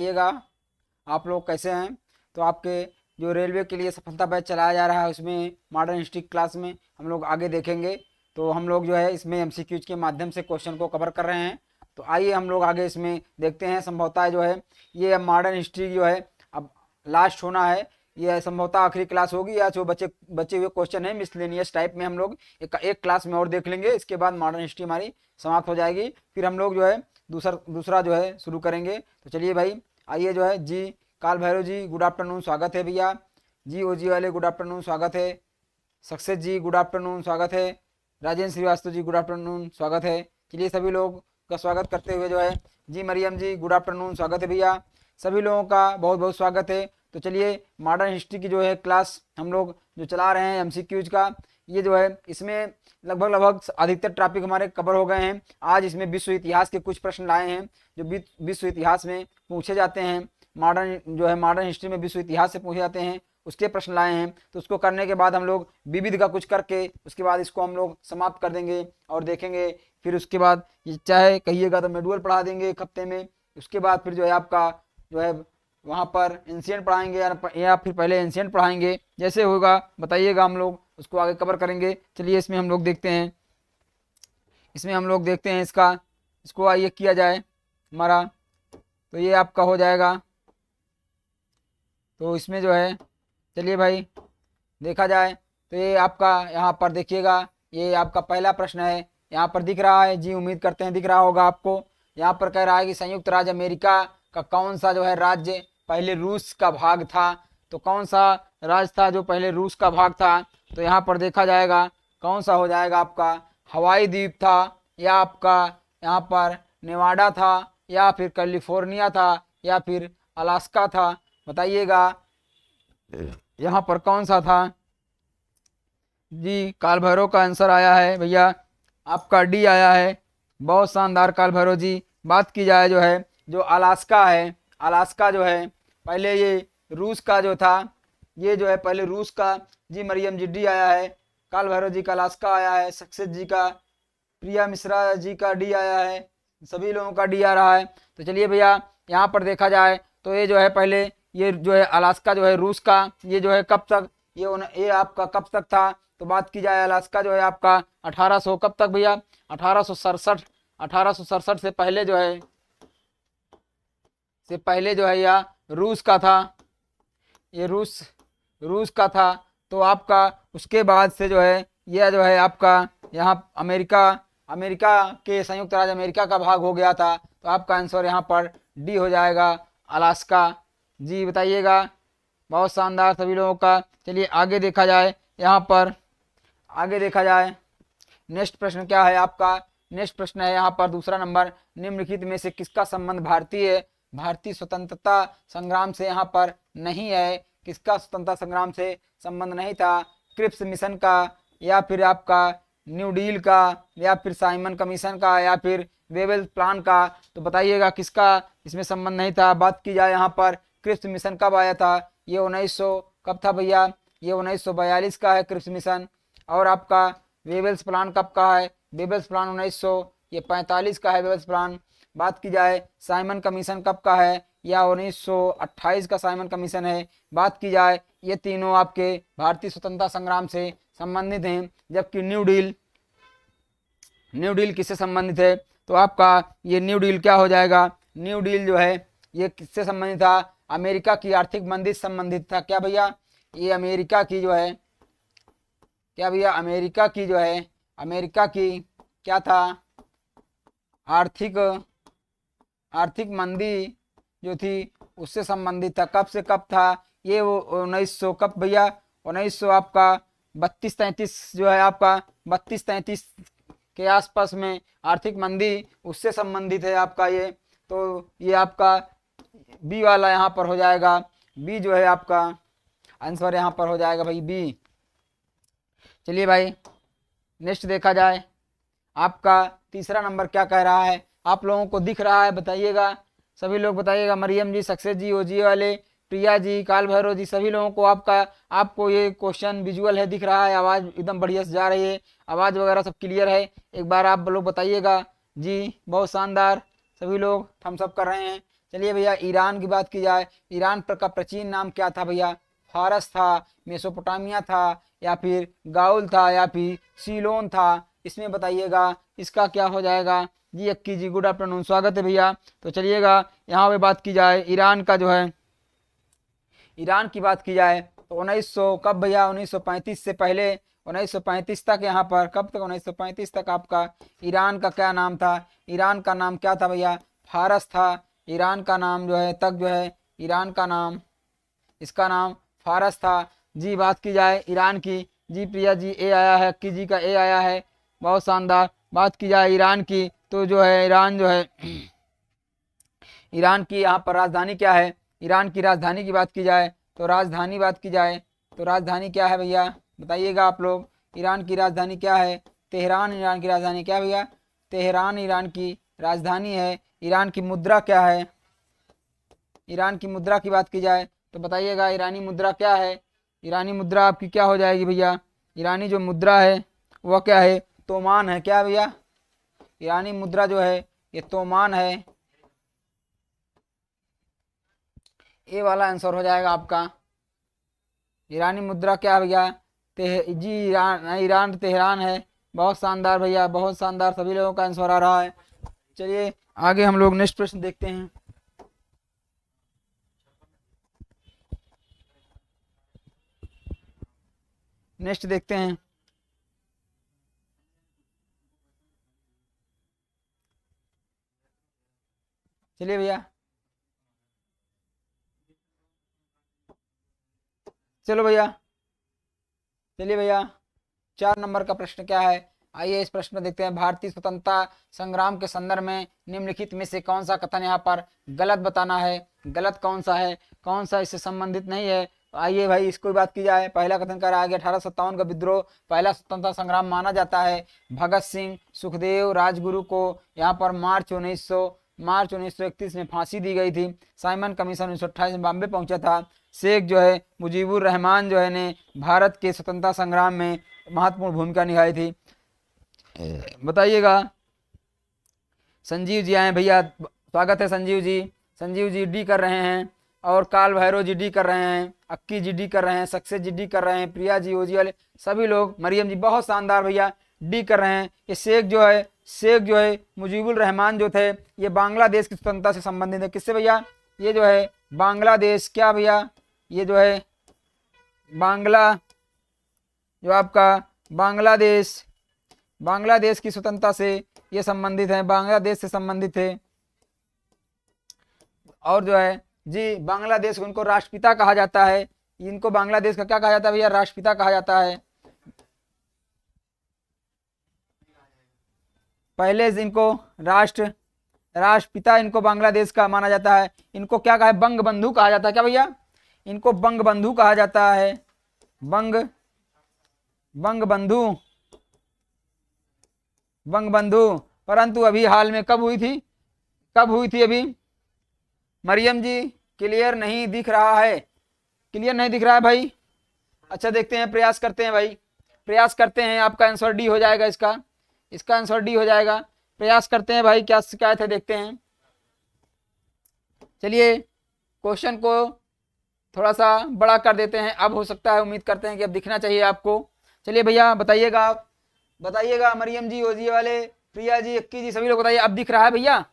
बताइएगा आप लोग कैसे हैं। तो आपके जो रेलवे के लिए सफलता बैच चलाया जा रहा है उसमें मॉडर्न हिस्ट्री क्लास में हम लोग आगे देखेंगे। तो हम लोग जो है इसमें एमसीक्यूज के माध्यम से क्वेश्चन को कवर कर रहे हैं। तो आइए हम लोग आगे इसमें देखते हैं। संभवतः जो है ये मॉडर्न हिस्ट्री जो है अब लास्ट होना है, ये संभवतः आखिरी क्लास होगी या जो बचे हुए क्वेश्चन है मिसलेनियस टाइप में हम लोग एक क्लास में और देख लेंगे। इसके बाद मॉडर्न हिस्ट्री हमारी समाप्त हो जाएगी, फिर हम लोग जो है दूसरा जो है शुरू करेंगे। तो चलिए भाई आइए जो है जी काल भैरव जी गुड आफ्टरनून, स्वागत है भैया। जी ओजी वाले गुड आफ्टरनून, स्वागत है। सक्सेस जी गुड आफ्टरनून, स्वागत है। राजेंद्र श्रीवास्तव जी गुड आफ्टरनून, स्वागत है। चलिए सभी लोग का स्वागत करते हुए जो है जी मरियम जी गुड आफ्टरनून, स्वागत है भैया। सभी लोगों का बहुत बहुत स्वागत है। तो चलिए मॉडर्न हिस्ट्री की जो है क्लास हम लोग जो चला रहे हैं एमसीक्यूज का, ये जो है इसमें लगभग अधिकतर टॉपिक हमारे कवर हो गए हैं। आज इसमें विश्व इतिहास के कुछ प्रश्न लाए हैं जो विश्व इतिहास में पूछे जाते हैं। मॉडर्न हिस्ट्री में विश्व इतिहास से पूछे जाते हैं, उसके प्रश्न लाए हैं। तो उसको करने के बाद हम लोग विविध का कुछ करके उसके बाद इसको हम लोग समाप्त कर देंगे और देखेंगे। फिर उसके बाद चाहे कहिएगा तो मेडुअल पढ़ा देंगे एक हफ्ते में। उसके बाद फिर जो है आपका जो है वहाँ पर एंशिएंट पढ़ाएंगे या फिर पहले एंशिएंट पढ़ाएंगे, जैसे होगा बताइएगा, हम लोग उसको आगे कवर करेंगे। चलिए इसमें हम लोग देखते हैं इसको आइए किया जाए हमारा। तो ये आपका हो जाएगा। तो इसमें जो है चलिए भाई देखा जाए तो ये आपका यहाँ पर देखिएगा, ये आपका पहला प्रश्न है। यहाँ पर दिख रहा है जी, उम्मीद करते हैं दिख रहा होगा आपको। यहाँ पर कह रहा है कि संयुक्त राज्य अमेरिका का कौन सा जो है राज्य पहले रूस का भाग था। तो कौन सा राज्य था जो पहले रूस का भाग था? तो यहाँ पर देखा जाएगा कौन सा हो जाएगा आपका हवाई द्वीप था, या आपका यहाँ पर नेवाडा था, या फिर कैलिफोर्निया था, या फिर अलास्का था। बताइएगा यहाँ पर कौन सा था? जी काल भैरव का आंसर आया है भैया, आपका डी आया है। बहुत शानदार काल भैरव जी। बात की जाए जो है जो अलास्का है, अलास्का जो है पहले ये रूस का जो था, ये जो है पहले रूस का। जी मरियम जी डी आया है। काल भैरव जी का अलास्का आया है। सक्सेस जी का, प्रिया मिश्रा जी का डी आया है। सभी लोगों का डी आ रहा है। तो चलिए भैया यहाँ पर देखा जाए तो ये जो है पहले ये जो है अलास्का जो है रूस का, ये जो है कब तक ये आपका कब तक था? तो बात की जाए अलास्का जो है आपका 1800 कब तक भैया? 1867 से पहले जो है या रूस का था, ये रूस का था। तो आपका उसके बाद से जो है यह जो है आपका यहाँ अमेरिका के संयुक्त राज्य अमेरिका का भाग हो गया था। तो आपका आंसर यहाँ पर डी हो जाएगा, अलास्का। जी बताइएगा, बहुत शानदार सभी लोगों का। चलिए आगे देखा जाए, यहाँ पर आगे देखा जाए नेक्स्ट प्रश्न क्या है आपका? नेक्स्ट प्रश्न है यहाँ पर दूसरा नंबर, निम्नलिखित में से किसका संबंध भारतीय स्वतंत्रता संग्राम से यहाँ पर नहीं है? किसका स्वतंत्रता संग्राम से संबंध नहीं था? क्रिप्स मिशन का, या फिर आपका न्यू डील का, या फिर साइमन कमीशन का, या फिर वेवेल प्लान का? तो बताइएगा किसका इसमें संबंध नहीं था। बात की जाए यहाँ पर क्रिप्स मिशन कब आया था? ये 1900 कब था भैया? ये 1942 का है क्रिप्स मिशन। और आपका वेवेल्स प्लान कब का है? वेवेल्स प्लान 1945 का है वेवेल्स प्लान। बात की जाए साइमन कमीशन कब का है? या 1928 का साइमन कमीशन है। बात की जाए ये तीनों आपके भारतीय स्वतंत्रता संग्राम से संबंधित हैं। जबकि न्यू डील किससे संबंधित है? तो आपका ये न्यू डील क्या हो जाएगा? न्यू डील जो है ये किससे संबंधित था? अमेरिका की आर्थिक मंदी से संबंधित था क्या भैया? ये अमेरिका की जो है क्या भैया? अमेरिका की क्या था? आर्थिक मंदी जो थी उससे संबंधित था। कब से कब था ये? वो 1900 कब भैया? 1900 आपका 32-33 जो है आपका 32-33 के आसपास में आर्थिक मंदी उससे संबंधित है आपका ये। तो ये आपका बी वाला यहाँ पर हो जाएगा। बी जो है आपका आंसर यहाँ पर हो जाएगा भाई बी। चलिए भाई नेक्स्ट देखा जाए, आपका तीसरा नंबर क्या कह रहा है? आप लोगों को दिख रहा है बताइएगा, सभी लोग बताइएगा। मरियम जी, सक्सेस जी, ओजी वाले, प्रिया जी, काल भैरव जी, सभी लोगों को आपको ये क्वेश्चन विजुअल है, दिख रहा है, आवाज़ एकदम बढ़िया से जा रही है, आवाज़ वगैरह सब क्लियर है? एक बार आप लोग बताइएगा। जी बहुत शानदार, सभी लोग थम्स अप कर रहे हैं। चलिए भैया ईरान की बात की जाए, ईरान का प्राचीन नाम क्या था भैया? फारस था, मेसोपोटामिया था, या फिर गाउल था, या फिर सीलोन था? इसमें बताइएगा इसका क्या हो जाएगा जी। अक्की जी गुड आफ्टरनून, स्वागत है भैया। तो चलिएगा यहाँ पे बात की जाए ईरान का जो है, ईरान की बात की जाए तो 1900 कब भैया? 1935 से पहले 1935 तक, यहाँ पर कब तक? 1935 तक आपका ईरान का क्या नाम था? ईरान का नाम क्या था भैया? फारस था। ईरान का नाम जो है तक जो है ईरान का नाम, इसका नाम फारस था जी। बात की जाए ईरान की जी, प्रिया जी ए आया है, अक्की जी का ए आया है, बहुत शानदार। बात की जाए ईरान की तो जो है ईरान जो है ईरान की यहाँ पर राजधानी क्या है? ईरान की राजधानी की बात की जाए तो राजधानी बात की जाए तो राजधानी क्या है भैया? बताइएगा आप लोग, ईरान की राजधानी क्या है? तेहरान ईरान की राजधानी क्या है भैया? तेहरान ईरान की राजधानी है। ईरान की मुद्रा क्या है? ईरान की मुद्रा की बात की जाए तो बताइएगा ईरानी मुद्रा क्या है? ईरानी मुद्रा आपकी क्या हो जाएगी भैया? ईरानी जो मुद्रा है वह क्या है? तोमान है। क्या भैया? ईरानी मुद्रा जो है ये तोमान है। ये वाला आंसर हो जाएगा आपका। ईरानी मुद्रा क्या है भैया? जी ईरान, ईरान तेहरान है। बहुत शानदार भैया, बहुत शानदार, सभी लोगों का आंसर आ रहा है। चलिए आगे हम लोग नेक्स्ट प्रश्न देखते हैं। नेक्स्ट देखते हैं। चलिए भैया, चलो भैया, चलिए भैया 4 नंबर का प्रश्न क्या है? आइए इस प्रश्न में देखते हैं। भारतीय स्वतंत्रता संग्राम के संदर्भ में निम्नलिखित में से कौन सा कथन यहाँ पर गलत बताना है? गलत कौन सा है, कौन सा इससे संबंधित नहीं है? आइए भाई इसको बात की जाए। पहला कथन कर रहा है 1857 का विद्रोह पहला स्वतंत्रता संग्राम माना जाता है। भगत सिंह, सुखदेव, राजगुरु को यहाँ पर मार्च 1931 में फांसी दी गई थी। साइमन कमीशन 1928 में बॉम्बे पहुंचा था। शेख जो है मुजीबुर रहमान जो है ने भारत के स्वतंत्रता संग्राम में महत्वपूर्ण भूमिका निभाई थी। बताइएगा। संजीव जी आए भैया, स्वागत है संजीव जी। संजीव जी डी कर रहे हैं, और काल भैरव जी डी कर रहे हैं, अक्की जी डी कर रहे हैं, सक्सेस जी डी कर रहे हैं, प्रिया जी, ओजी वाले सभी लोग, मरियम जी बहुत शानदार भैया डी कर रहे हैं। ये शेख जो है मुजीबुर रहमान जो थे ये बांग्लादेश की स्वतंत्रता से संबंधित है। किससे भैया? ये जो है बांग्लादेश, क्या भैया? ये जो है बांग्ला, जो आपका बांग्लादेश की स्वतंत्रता से ये संबंधित है, बांग्लादेश से संबंधित है। और जो है जी बांग्लादेश को इनको राष्ट्रपिता कहा जाता है। इनको बांग्लादेश का क्या कहा जाता है भैया? राष्ट्रपिता कहा जाता है। पहले इनको राष्ट्रपिता इनको बांग्लादेश का माना जाता है। इनको क्या कहा है? बंग बंधु कहा जाता है। क्या भैया? इनको बंग बंधु कहा जाता है। बंग बंधु। परंतु अभी हाल में कब हुई थी अभी? मरियम जी क्लियर नहीं दिख रहा है, क्लियर नहीं दिख रहा है भाई। अच्छा देखते हैं, प्रयास करते हैं भाई, प्रयास करते हैं। आपका आंसर डी हो जाएगा, इसका आंसर डी हो जाएगा। प्रयास करते हैं भाई, क्या शिकायत है देखते हैं। चलिए क्वेश्चन को थोड़ा सा बड़ा कर देते हैं। अब हो सकता है, उम्मीद करते हैं कि अब दिखना चाहिए आपको। चलिए भैया बताइएगा, आप बताइएगा। मरियम जी, ओजी वाले, प्रिया जी, अक्की जी, सभी लोग बताइए अब दिख रहा है भैया?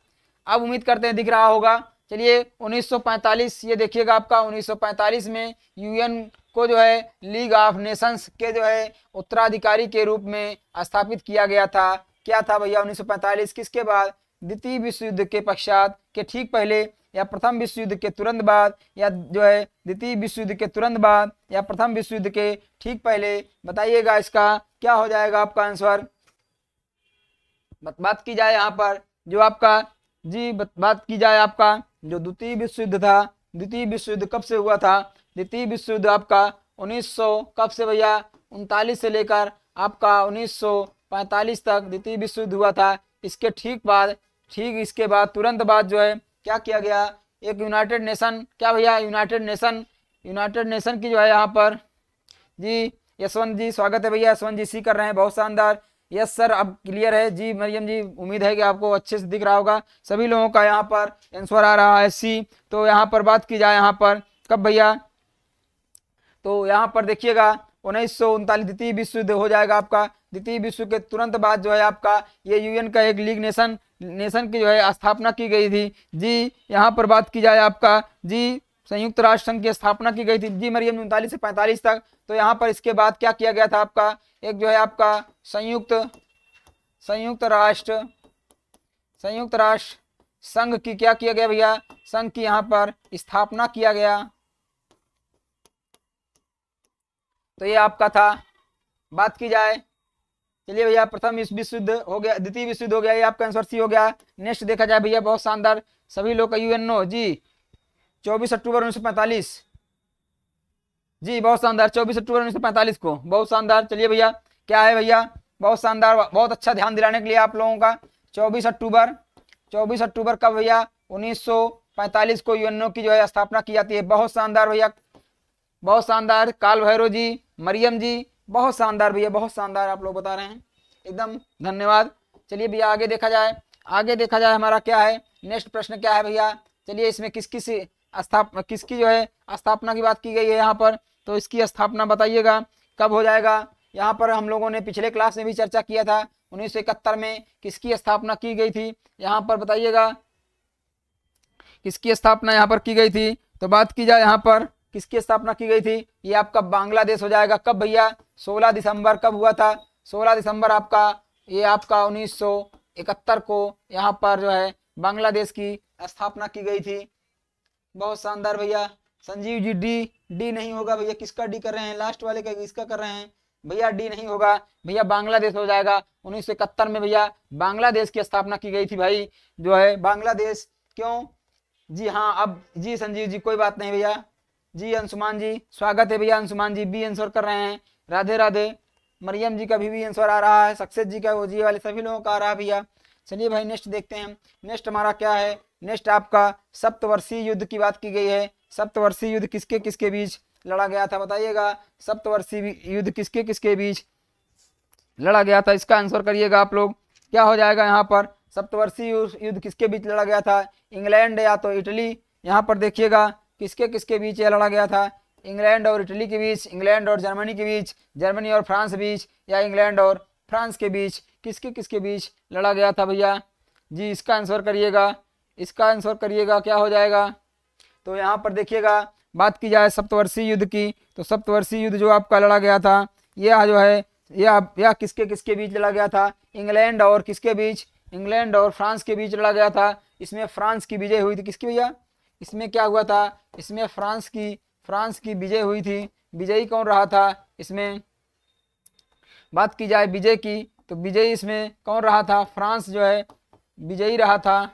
अब उम्मीद करते हैं दिख रहा होगा। चलिए 1945 ये देखिएगा आपका 1945 में यूएन को जो है लीग ऑफ नेशंस के जो है उत्तराधिकारी के रूप में स्थापित किया गया था। क्या था भैया 1945? किसके बाद? द्वितीय विश्व युद्ध के पश्चात के ठीक पहले, या प्रथम विश्व युद्ध के तुरंत बाद, या जो है द्वितीय विश्व युद्ध के तुरंत बाद, या प्रथम विश्व युद्ध के ठीक पहले? बताइएगा इसका क्या हो जाएगा आपका आंसर। बात की जाए यहाँ पर जो आपका जी, बात की जाए आपका जो द्वितीय विश्व युद्ध था, द्वितीय विश्व युद्ध कब से हुआ था? द्वितीय विश्व युद्ध आपका 1900 कब से भैया? 39 से लेकर आपका 1945 तक द्वितीय विश्व युद्ध हुआ था। इसके ठीक इसके बाद तुरंत बाद जो है क्या किया गया? एक यूनाइटेड नेशन, क्या भैया? यूनाइटेड नेशन की जो है यहाँ पर जी, यशवंत जी स्वागत है भैया, यशवंत जी सी कर रहे हैं, बहुत शानदार। यस सर, अब क्लियर है जी मरियम जी, उम्मीद है कि आपको अच्छे से दिख रहा होगा। सभी लोगों का यहाँ पर आंसर आ रहा है सी। तो यहाँ पर बात की जाए यहाँ पर कब भैया, तो यहाँ पर देखिएगा 1939 द्वितीय विश्व युद्ध हो जाएगा आपका। द्वितीय विश्व के तुरंत बाद जो है आपका ये यूएन का एक लीग नेशन की जो है स्थापना की गई थी जी। यहाँ पर बात की जाए आपका जी संयुक्त राष्ट्र संघ की स्थापना की गई थी जी मरियम 39 से 45 तक। तो यहाँ पर इसके बाद क्या किया गया था आपका, एक जो है आपका संयुक्त राष्ट्र संघ की क्या किया गया भैया, संघ की यहाँ पर स्थापना किया गया। तो ये आपका था। बात की जाए, चलिए भैया प्रथम विश्व युद्ध हो गया, द्वितीय विश्व युद्ध हो गया, ये आपका आंसर सी हो गया। नेक्स्ट देखा जाए भैया, बहुत शानदार, सभी लोग का यूएनओ जी 24 अक्टूबर 1945 जी, बहुत शानदार, 24 अक्टूबर 1945 को, बहुत शानदार। चलिए भैया क्या है भैया, बहुत शानदार, बहुत अच्छा ध्यान दिलाने के लिए आप लोगों का। 24 अक्टूबर का भैया 1945 को यूएनओ की जो है स्थापना की जाती है। बहुत शानदार भैया, बहुत शानदार। काल भैरव जी, मरियम जी, बहुत शानदार भैया, बहुत शानदार आप लोग बता रहे हैं, एकदम धन्यवाद। चलिए भैया आगे देखा जाए हमारा क्या है, नेक्स्ट प्रश्न क्या है भैया। चलिए इसमें किसकी जो है स्थापना की बात की गई है यहाँ पर, तो इसकी स्थापना बताइएगा कब हो जाएगा। यहाँ पर हम लोगों ने पिछले क्लास में भी चर्चा किया था, 1971 में किसकी स्थापना की गई थी, यहाँ पर बताइएगा किसकी स्थापना यहाँ पर की गई थी। तो बात की जाए यहाँ पर किसकी स्थापना की गई थी, ये आपका बांग्लादेश हो जाएगा। कब भैया, 16 दिसंबर कब हुआ था, 16 दिसंबर आपका, ये आपका 1971 को यहाँ पर जो है बांग्लादेश की स्थापना की गई थी। बहुत शानदार भैया। संजीव जी डी नहीं होगा भैया, किसका डी कर रहे हैं, लास्ट वाले का किसका कर रहे हैं भैया, डी नहीं होगा भैया, बांग्लादेश हो जाएगा। 1971 में भैया बांग्लादेश की स्थापना की गई थी भाई, जो है बांग्लादेश। क्यों जी, हाँ अब जी संजीव जी कोई बात नहीं भैया जी। अंशुमान जी स्वागत है भैया, अंशुमान जी बी आंसर कर रहे हैं, राधे राधे। मरियम जी का भी आंसर आ रहा है, सक्सेस जी का, वो जी वाले सभी लोगों का आ रहा है भैया। चलिए भाई नेक्स्ट देखते हैं, नेक्स्ट हमारा क्या है, नेक्स्ट आपका सप्तवर्षीय युद्ध की बात की गई है। सप्तवर्षीय युद्ध किसके किसके बीच लड़ा गया था बताइएगा, सप्तवर्षीय युद्ध किसके किसके बीच लड़ा गया था, इसका आंसर करिएगा आप लोग। क्या हो जाएगा यहाँ पर, सप्तवर्षीय युद्ध किसके बीच लड़ा गया था, इंग्लैंड या तो इटली। यहाँ पर देखिएगा किसके किसके बीच ये लड़ा गया था, इंग्लैंड और इटली के बीच, इंग्लैंड और जर्मनी के बीच, जर्मनी और फ्रांस के बीच, या इंग्लैंड और फ्रांस के बीच, किसके किसके बीच लड़ा गया था भैया जी। इसका आंसर करिएगा, इसका आंसर करिएगा, क्या हो जाएगा। तो यहाँ पर देखिएगा बात की जाए सप्तवर्षीय युद्ध की, तो सप्तवर्षीय युद्ध जो आपका लड़ा गया था, यह जो है यह किसके किसके बीच लड़ा गया था, इंग्लैंड और किसके बीच, इंग्लैंड और फ्रांस के बीच लड़ा गया था। इसमें फ्रांस की विजय हुई थी, किसकी भैया, इसमें क्या हुआ था, इसमें फ्रांस की विजय हुई थी। विजयी कौन रहा था, इसमें बात की जाए विजय की, तो विजयी इसमें कौन रहा था, फ्रांस जो है विजयी रहा था।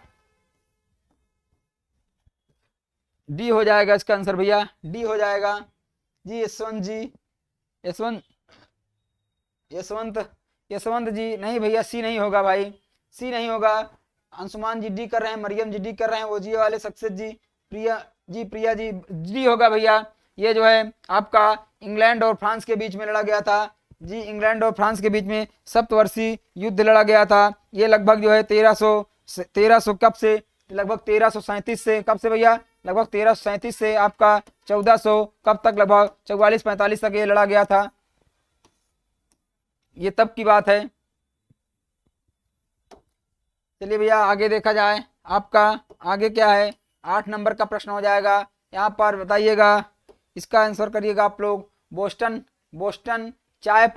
डी हो जाएगा इसका आंसर भैया, डी हो जाएगा जी। यशवंत जी नहीं भैया, सी नहीं होगा भाई, सी नहीं होगा। अंशुमान जी डी कर रहे हैं, मरियम जी डी कर रहे हैं, वो जी वाले सक्सेस जी, प्रिया जी डी होगा भैया। ये जो है आपका इंग्लैंड और फ्रांस के बीच में लड़ा गया था जी, इंग्लैंड और फ्रांस के बीच में सप्तवर्षीय युद्ध लड़ा गया था। ये लगभग जो है 1300 कब से, लगभग 1337 से, कब से भैया, लगभग 1337 से आपका 1400 कब तक, लगभग 44-45 तक ये लड़ा गया था। ये तब की बात है। चलिए भैया आगे देखा जाए, आपका आगे क्या है, 8 नंबर का प्रश्न हो जाएगा। यहाँ पर बताइएगा, इसका आंसर करिएगा आप लोग। बोस्टन चाय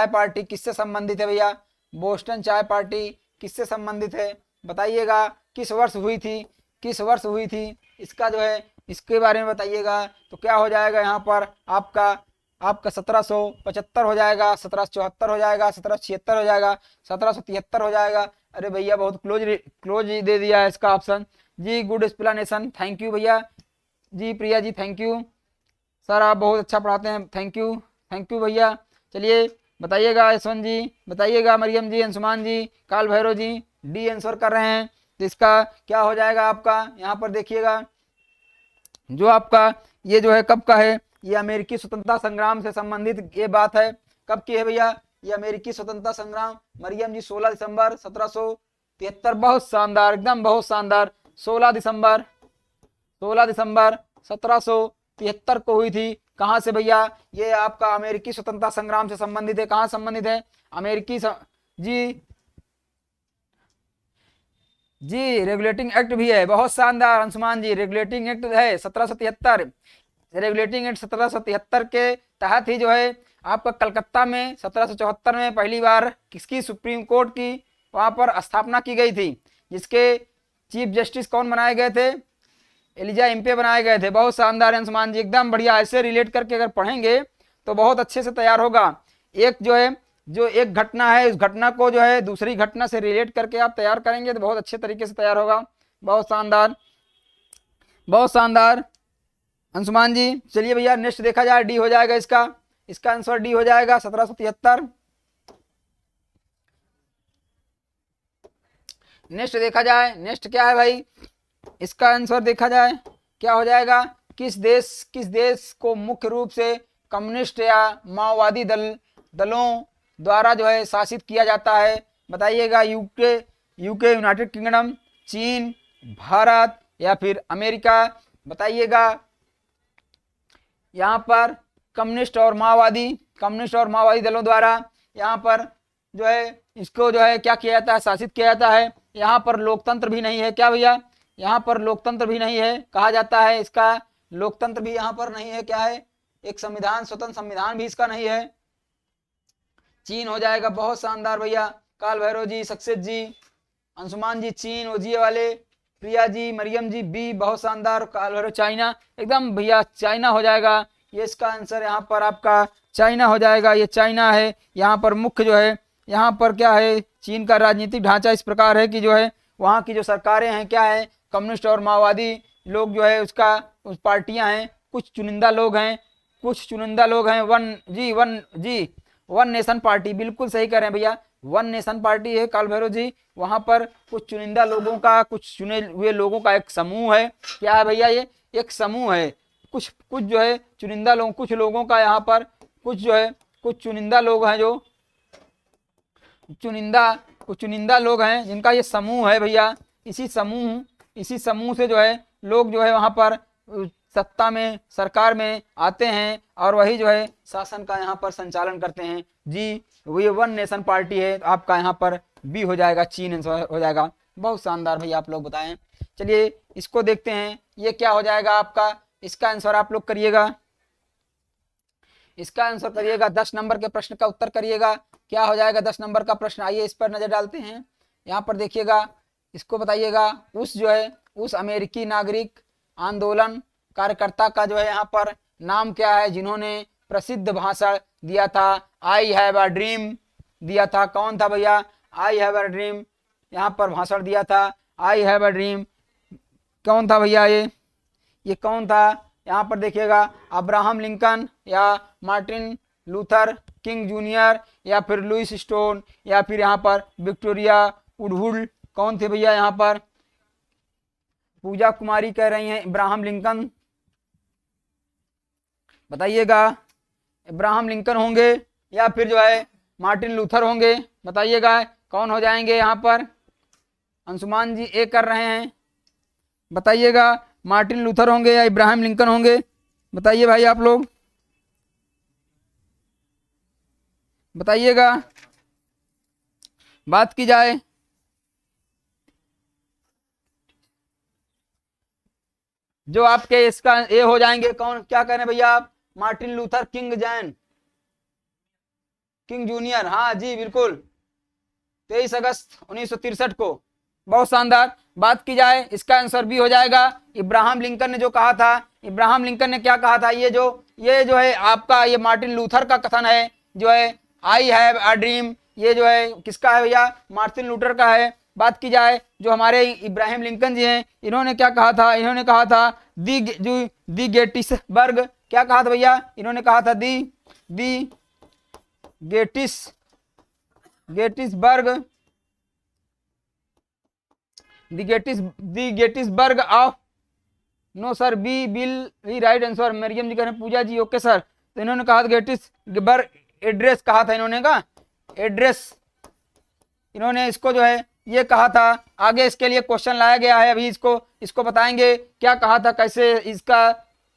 पार्टी किससे संबंधित है भैया, बोस्टन चाय पार्टी किससे संबंधित है बताइएगा, किस वर्ष हुई थी, इसका जो है इसके बारे में बताइएगा। तो क्या हो जाएगा यहाँ पर आपका 1775 हो जाएगा, 1774 हो जाएगा, 1776 हो जाएगा, 1773 हो जाएगा। अरे भैया बहुत क्लोज दे दिया है इसका option ji. Good explanation, thank you भैया ji. Priya ji thank you sir, आप बहुत अच्छा पढ़ाते हैं, थैंक यू भैया। चलिए बताइएगा यशवंत जी, बताइएगा मरियम जी, अंशुमान जी, काल भैरव जी डी आंसर कर रहे हैं। तो इसका क्या हो जाएगा आपका, यहाँ पर देखिएगा जो आपका ये जो है कब का है, ये अमेरिकी स्वतंत्रता संग्राम से संबंधित ये बात है। कब की है भैया, ये अमेरिकी स्वतंत्रता संग्राम। मरियम जी 16 दिसंबर 1773। बहुत शानदार, एकदम बहुत शानदार। 16 दिसंबर 1773 को हुई थी। कहां से भैया? ये आपका अमेरिकी स्वतंत्रता संग्राम से संबंधित है। कहां संबंधित है? जी जी, रेगुलेटिंग एक्ट भी है। बहुत शानदार अंशुमान जी, रेगुलेटिंग एक्ट है 1773। रेगुलेटिंग एक्ट 1773 के तहत ही जो है आपका कलकत्ता में 1774 में पहली बार किसकी, सुप्रीम कोर्ट की वहां पर स्थापना की गई थी, जिसके चीफ जस्टिस कौन बनाए गए थे? एलिजा इम्पे बनाए गए थे। बहुत शानदार अंशुमान जी, एकदम बढ़िया। ऐसे रिलेट करके अगर पढ़ेंगे तो बहुत अच्छे से तैयार होगा। एक जो है, जो एक घटना है उस घटना को जो है दूसरी घटना से रिलेट करके आप तैयार करेंगे तो बहुत अच्छे तरीके से तैयार होगा। बहुत शानदार, बहुत शानदार अंशुमान जी। चलिए भैया नेक्स्ट देखा जाए, डी हो जाएगा इसका आंसर डी हो जाएगा 1773। नेक्स्ट देखा जाए, नेक्स्ट क्या है भाई? इसका आंसर देखा जाए क्या हो जाएगा? किस देश को मुख्य रूप से कम्युनिस्ट या माओवादी दलों द्वारा जो है शासित किया जाता है? बताइएगा। यूके, यूनाइटेड किंगडम, चीन, भारत या फिर अमेरिका? बताइएगा। यहाँ पर कम्युनिस्ट और माओवादी दलों द्वारा यहाँ पर जो है इसको जो है क्या किया जाता है? शासित किया जाता है। यहाँ पर लोकतंत्र भी नहीं है। क्या भैया? यहाँ पर लोकतंत्र भी नहीं है, कहा जाता है इसका लोकतंत्र भी यहाँ पर नहीं है। क्या है? एक संविधान, स्वतंत्र संविधान भी इसका नहीं है। चीन हो जाएगा। बहुत शानदार भैया, काल भैरव जी, सक्सेस जी, अंशुमान जी चीन, ओजिए वाले, प्रिया जी, मरियम जी बी। बहुत शानदार, काल भैरव चाइना, एकदम भैया चाइना हो जाएगा। ये इसका आंसर यहाँ पर आपका चाइना हो जाएगा। ये चाइना है। यहाँ पर मुख्य जो है, यहाँ पर क्या है? चीन का राजनीतिक ढांचा इस प्रकार है कि जो है वहाँ की जो सरकारें हैं क्या है? कम्युनिस्ट और माओवादी लोग जो है उसका उस पार्टियां हैं। कुछ चुनिंदा लोग हैं वन नेशन पार्टी। बिल्कुल सही कह रहे हैं भैया, वन नेशन पार्टी है काल भैरव जी। वहां पर कुछ चुनिंदा लोगों का, कुछ चुने हुए लोगों का एक समूह है। क्या है भैया? ये एक समूह है। कुछ जो है चुनिंदा लोग, कुछ लोगों का यहाँ पर कुछ जो है कुछ चुनिंदा लोग हैं, जो कुछ चुनिंदा लोग हैं जिनका ये समूह है भैया। इसी समूह से जो है लोग जो है वहां पर सत्ता में, सरकार में आते हैं और वही जो है शासन का यहाँ पर संचालन करते हैं। जी, ये वन नेशन पार्टी है। तो आपका यहाँ पर बी हो जाएगा, चीन हो जाएगा। बहुत शानदार भैया आप लोग बताएं। चलिए इसको देखते हैं, ये क्या हो जाएगा आपका? इसका आंसर आप लोग करिएगा। इसका आंसर करिएगा, 10 नंबर के प्रश्न का उत्तर करिएगा। क्या हो जाएगा 10 नंबर का प्रश्न? आइए इस पर नजर डालते हैं। यहाँ पर देखिएगा, इसको बताइएगा। उस अमेरिकी नागरिक आंदोलन कार्यकर्ता का जो है यहाँ पर नाम क्या है, जिन्होंने प्रसिद्ध भाषण दिया था, आई हैव अ ड्रीम दिया था? कौन था भैया? आई हैव अ ड्रीम यहाँ पर भाषण दिया था। आई हैव अ ड्रीम कौन था भैया? ये कौन था? यहाँ पर देखिएगा, अब्राहम लिंकन या मार्टिन लूथर किंग जूनियर या फिर लुइस स्टोन या फिर यहाँ पर विक्टोरिया वुडहुल? कौन थे भैया? यहाँ पर पूजा कुमारी कह रही हैं इब्राहिम लिंकन। बताइएगा, इब्राहिम लिंकन होंगे या फिर जो है मार्टिन लूथर होंगे? बताइएगा कौन हो जाएंगे यहाँ पर? अंशुमान जी ए कर रहे हैं। बताइएगा मार्टिन लूथर होंगे या इब्राहिम लिंकन होंगे? बताइए भाई आप लोग, बताइएगा, बात की जाए। जो आपके इसका ए हो जाएंगे, कौन क्या कह रहे हैं भैया आप? Martin Luther king junior. हाँ जी बिल्कुल, 23 अगस्त 1963 को। बहुत शानदार। बात की जाए, इसका आंसर भी हो जाएगा। इब्राहिम लिंकन ने जो कहा था, इब्राहिम लिंकन ने क्या कहा था? ये जो है आपका ये मार्टिन लूथर का कथन है, जो है आई हैव अ ड्रीम, ये जो है किसका है भैया? मार्टिन लूथर का है। बात की जाए, जो हमारे इब्राहिम लिंकन जी हैं, इन्होंने क्या कहा था? इन्होंने कहा था दी गेटिसबर्ग। क्या कहा था भैया? इन्होंने कहा था the Gettysburg of, no sir, be will right answer. Mariam ji कह रहे हैं, पूजा जी ओके सर। तो इन्होंने कहा था गेटिसबर्ग एड्रेस कहा था इन्होंने, कहा एड्रेस, इन्होंने इसको जो है ये कहा था। आगे इसके लिए क्वेश्चन लाया गया है, अभी इसको बताएंगे क्या कहा था, कैसे इसका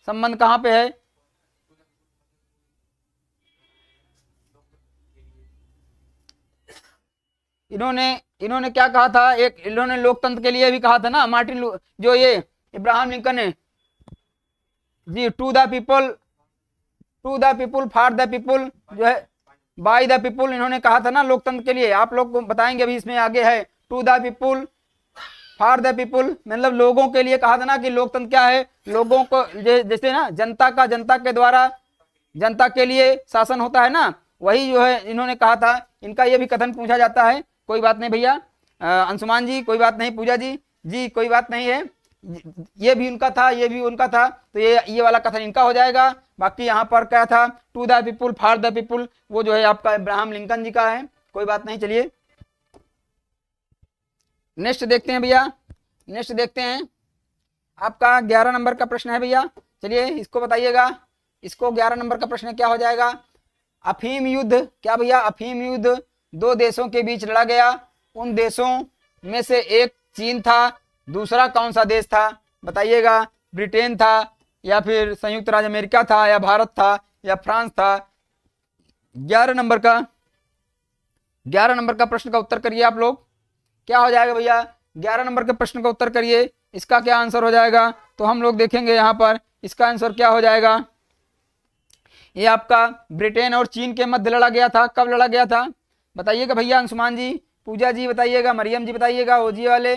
संबंध कहाँ पे है। इन्होंने क्या कहा था, एक इन्होंने लोकतंत्र के लिए भी कहा था ना, जो ये इब्राहिम लिंकन ने जी, to the people for the people, जो है बाय द पीपल, इन्होंने कहा था ना लोकतंत्र के लिए। आप लोग को बताएंगे अभी, इसमें आगे है to the people for the people, मतलब लोगों के लिए कहा था ना कि लोकतंत्र क्या है, लोगों को जैसे ना जनता के द्वारा जनता के लिए शासन होता है ना, वही जो है इन्होंने कहा था। इनका ये भी कथन पूछा जाता है। कोई बात नहीं भैया, अंशुमान जी कोई बात नहीं, पूजा जी कोई बात नहीं है, ये भी उनका था, ये भी उनका था, तो ये वाला कथन इनका हो जाएगा। बाकी यहाँ पर क्या था, to the people for the people, वो जो है आपका इब्राहिम लिंकन जी का है। कोई बात नहीं, चलिए नेक्स्ट देखते हैं भैया, नेक्स्ट देखते हैं। आपका 11 नंबर का प्रश्न है भैया, चलिए इसको बताइएगा। इसको 11 नंबर का प्रश्न क्या हो जाएगा, अफीम युद्ध, क्या भैया, अफीम युद्ध 2 देशों के बीच लड़ा गया, उन देशों में से एक चीन था, दूसरा कौन सा देश था, बताइएगा। ब्रिटेन था, या फिर संयुक्त राज्य अमेरिका था, या भारत था, या फ्रांस था। 11 नंबर का प्रश्न का उत्तर करिए आप लोग, क्या हो जाएगा भैया। 11 नंबर के प्रश्न का उत्तर करिए, इसका क्या आंसर हो जाएगा। तो हम लोग देखेंगे यहाँ पर इसका आंसर क्या हो जाएगा। ये आपका ब्रिटेन और चीन के मध्य लड़ा गया था। कब लड़ा गया था बताइएगा भैया, अंशुमान जी, पूजा जी बताइएगा, मरियम जी बताइएगा, ओजी वाले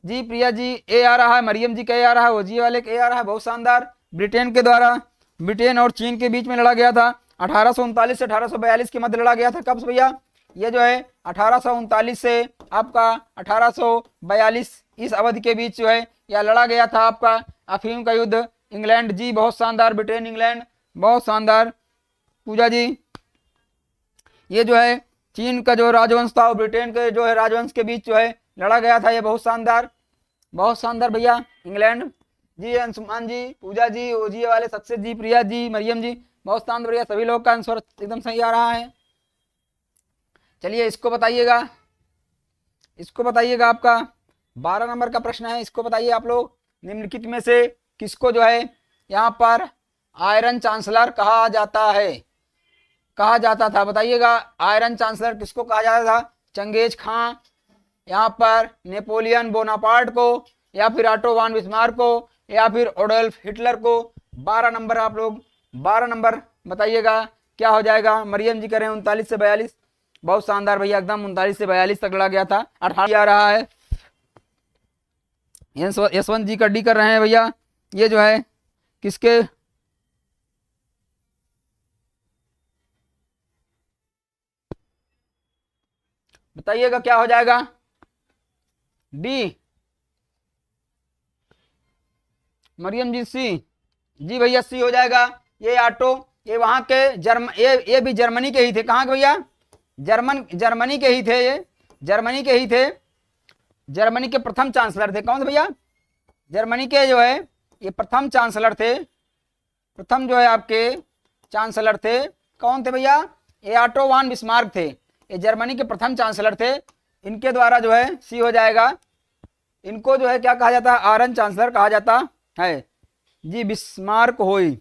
जी, प्रिया जी ए आ रहा है, मरियम जी का ए आ रहा है, ओजी वाले का ए आ रहा है, बहुत शानदार। ब्रिटेन के द्वारा ब्रिटेन और चीन के बीच में लड़ा गया था, 1839 से 1842 के मध्य लड़ा गया था। कब भैया, ये जो है 1839 से आपका 1842 इस अवधि के बीच जो है यह लड़ा गया था आपका अफीम का युद्ध। इंग्लैंड जी बहुत शानदार, ब्रिटेन इंग्लैंड बहुत शानदार। पूजा जी, ये जो है चीन का जो राजवंश था और ब्रिटेन के जो है राजवंश के बीच जो है लड़ा गया था, ये बहुत शानदार, बहुत शानदार भैया। इंग्लैंड जी, अंशुमान जी, पूजा जी, ओजी वाले सक्सेस जी, प्रिया जी, मरियम जी, बहुत शानदार भैया। सभी लोग का आंसर एकदम सही आ रहा है। चलिए इसको बताइएगा, इसको बताइएगा। आपका 12 नंबर का प्रश्न है, इसको बताइए आप लोग, निम्नलिखित में से किसको जो है यहाँ पर आयरन चांसलर कहा जाता है, कहा जाता था, बताइएगा। आयरन चांसलर किसको कहा जाता था, चंगेज खां, यहाँ पर नेपोलियन बोनापार्ट को, या फिर ऑटो वान बिस्मार्क को, या फिर ओडोल्फ हिटलर को। 12 नंबर आप लोग, 12 नंबर बताइएगा क्या हो जाएगा। मरियम जी करें 39 से 42, बहुत शानदार भैया, एकदम 39 से 42 तक लड़ा गया था। 18 आ रहा है, यशवंत जी का डी कर रहे हैं भैया। ये जो है किसके, बताइएगा क्या हो जाएगा। डी, मरियम जी सी, जी भैया सी हो जाएगा। ये ऑटो, ये वहां के ये भी जर्मनी के ही थे। कहाँ के भैया, जर्मनी के ही थे, ये जर्मनी के ही थे, जर्मनी के प्रथम चांसलर थे। कौन थे भैया, जर्मनी के जो है ये प्रथम चांसलर थे, प्रथम जो है आपके चांसलर थे। कौन थे भैया, ये ऑटो वान बिस्मार्क थे, ये जर्मनी के प्रथम चांसलर थे। इनके द्वारा जो है सी हो जाएगा। इनको जो है क्या कहा जाता है, आयरन चांसलर कहा जाता है जी। बिस्मार्क होई,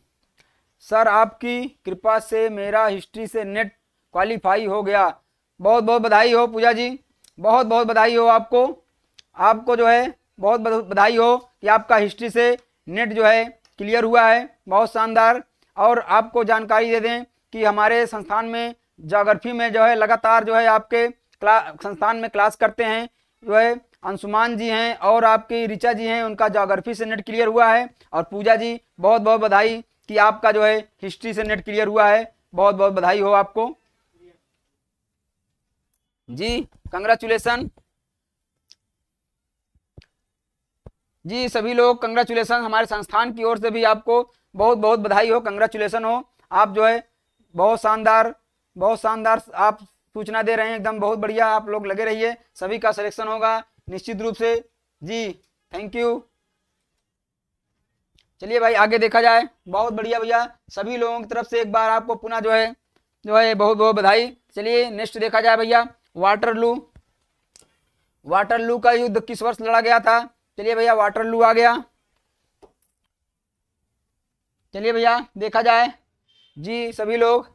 सर आपकी कृपा से मेरा हिस्ट्री से नेट क्वालिफाई हो गया, बहुत बहुत बधाई हो पूजा जी, बहुत बहुत बधाई हो आपको, आपको जो है बहुत बधाई हो कि आपका हिस्ट्री से नेट जो है क्लियर हुआ है, बहुत शानदार। और आपको जानकारी दे दें कि हमारे संस्थान में ज्योग्राफी में जो है लगातार जो है आपके संस्थान में क्लास करते हैं जो है अंशुमान जी हैं और आपकी ऋचा जी हैं, उनका ज्योग्राफी से नेट क्लियर हुआ है। और पूजा जी बहुत बहुत बधाई कि आपका जो है हिस्ट्री से नेट क्लियर हुआ है, बहुत बहुत बधाई हो आपको जी, कंग्रेचुलेसन जी। सभी लोग कंग्रेचुलेसन, हमारे संस्थान की ओर से भी आपको बहुत बहुत बधाई हो, कंग्रेचुलेसन हो। आप जो है बहुत शानदार, बहुत शानदार आप सूचना दे रहे हैं, एकदम बहुत बढ़िया। आप लोग लगे रहिए, सभी का सिलेक्शन होगा निश्चित रूप से जी, थैंक यू। चलिए भाई आगे देखा जाए, बहुत बढ़िया भैया, सभी लोगों की तरफ से एक बार आपको पुनः जो है बहुत बहुत बधाई। चलिए नेक्स्ट देखा जाए भैया, वाटरलू। वाटरलू का युद्ध किस वर्ष लड़ा गया था? चलिए भैया वाटरलू आ गया। चलिए भैया देखा जाए, जी सभी लोग,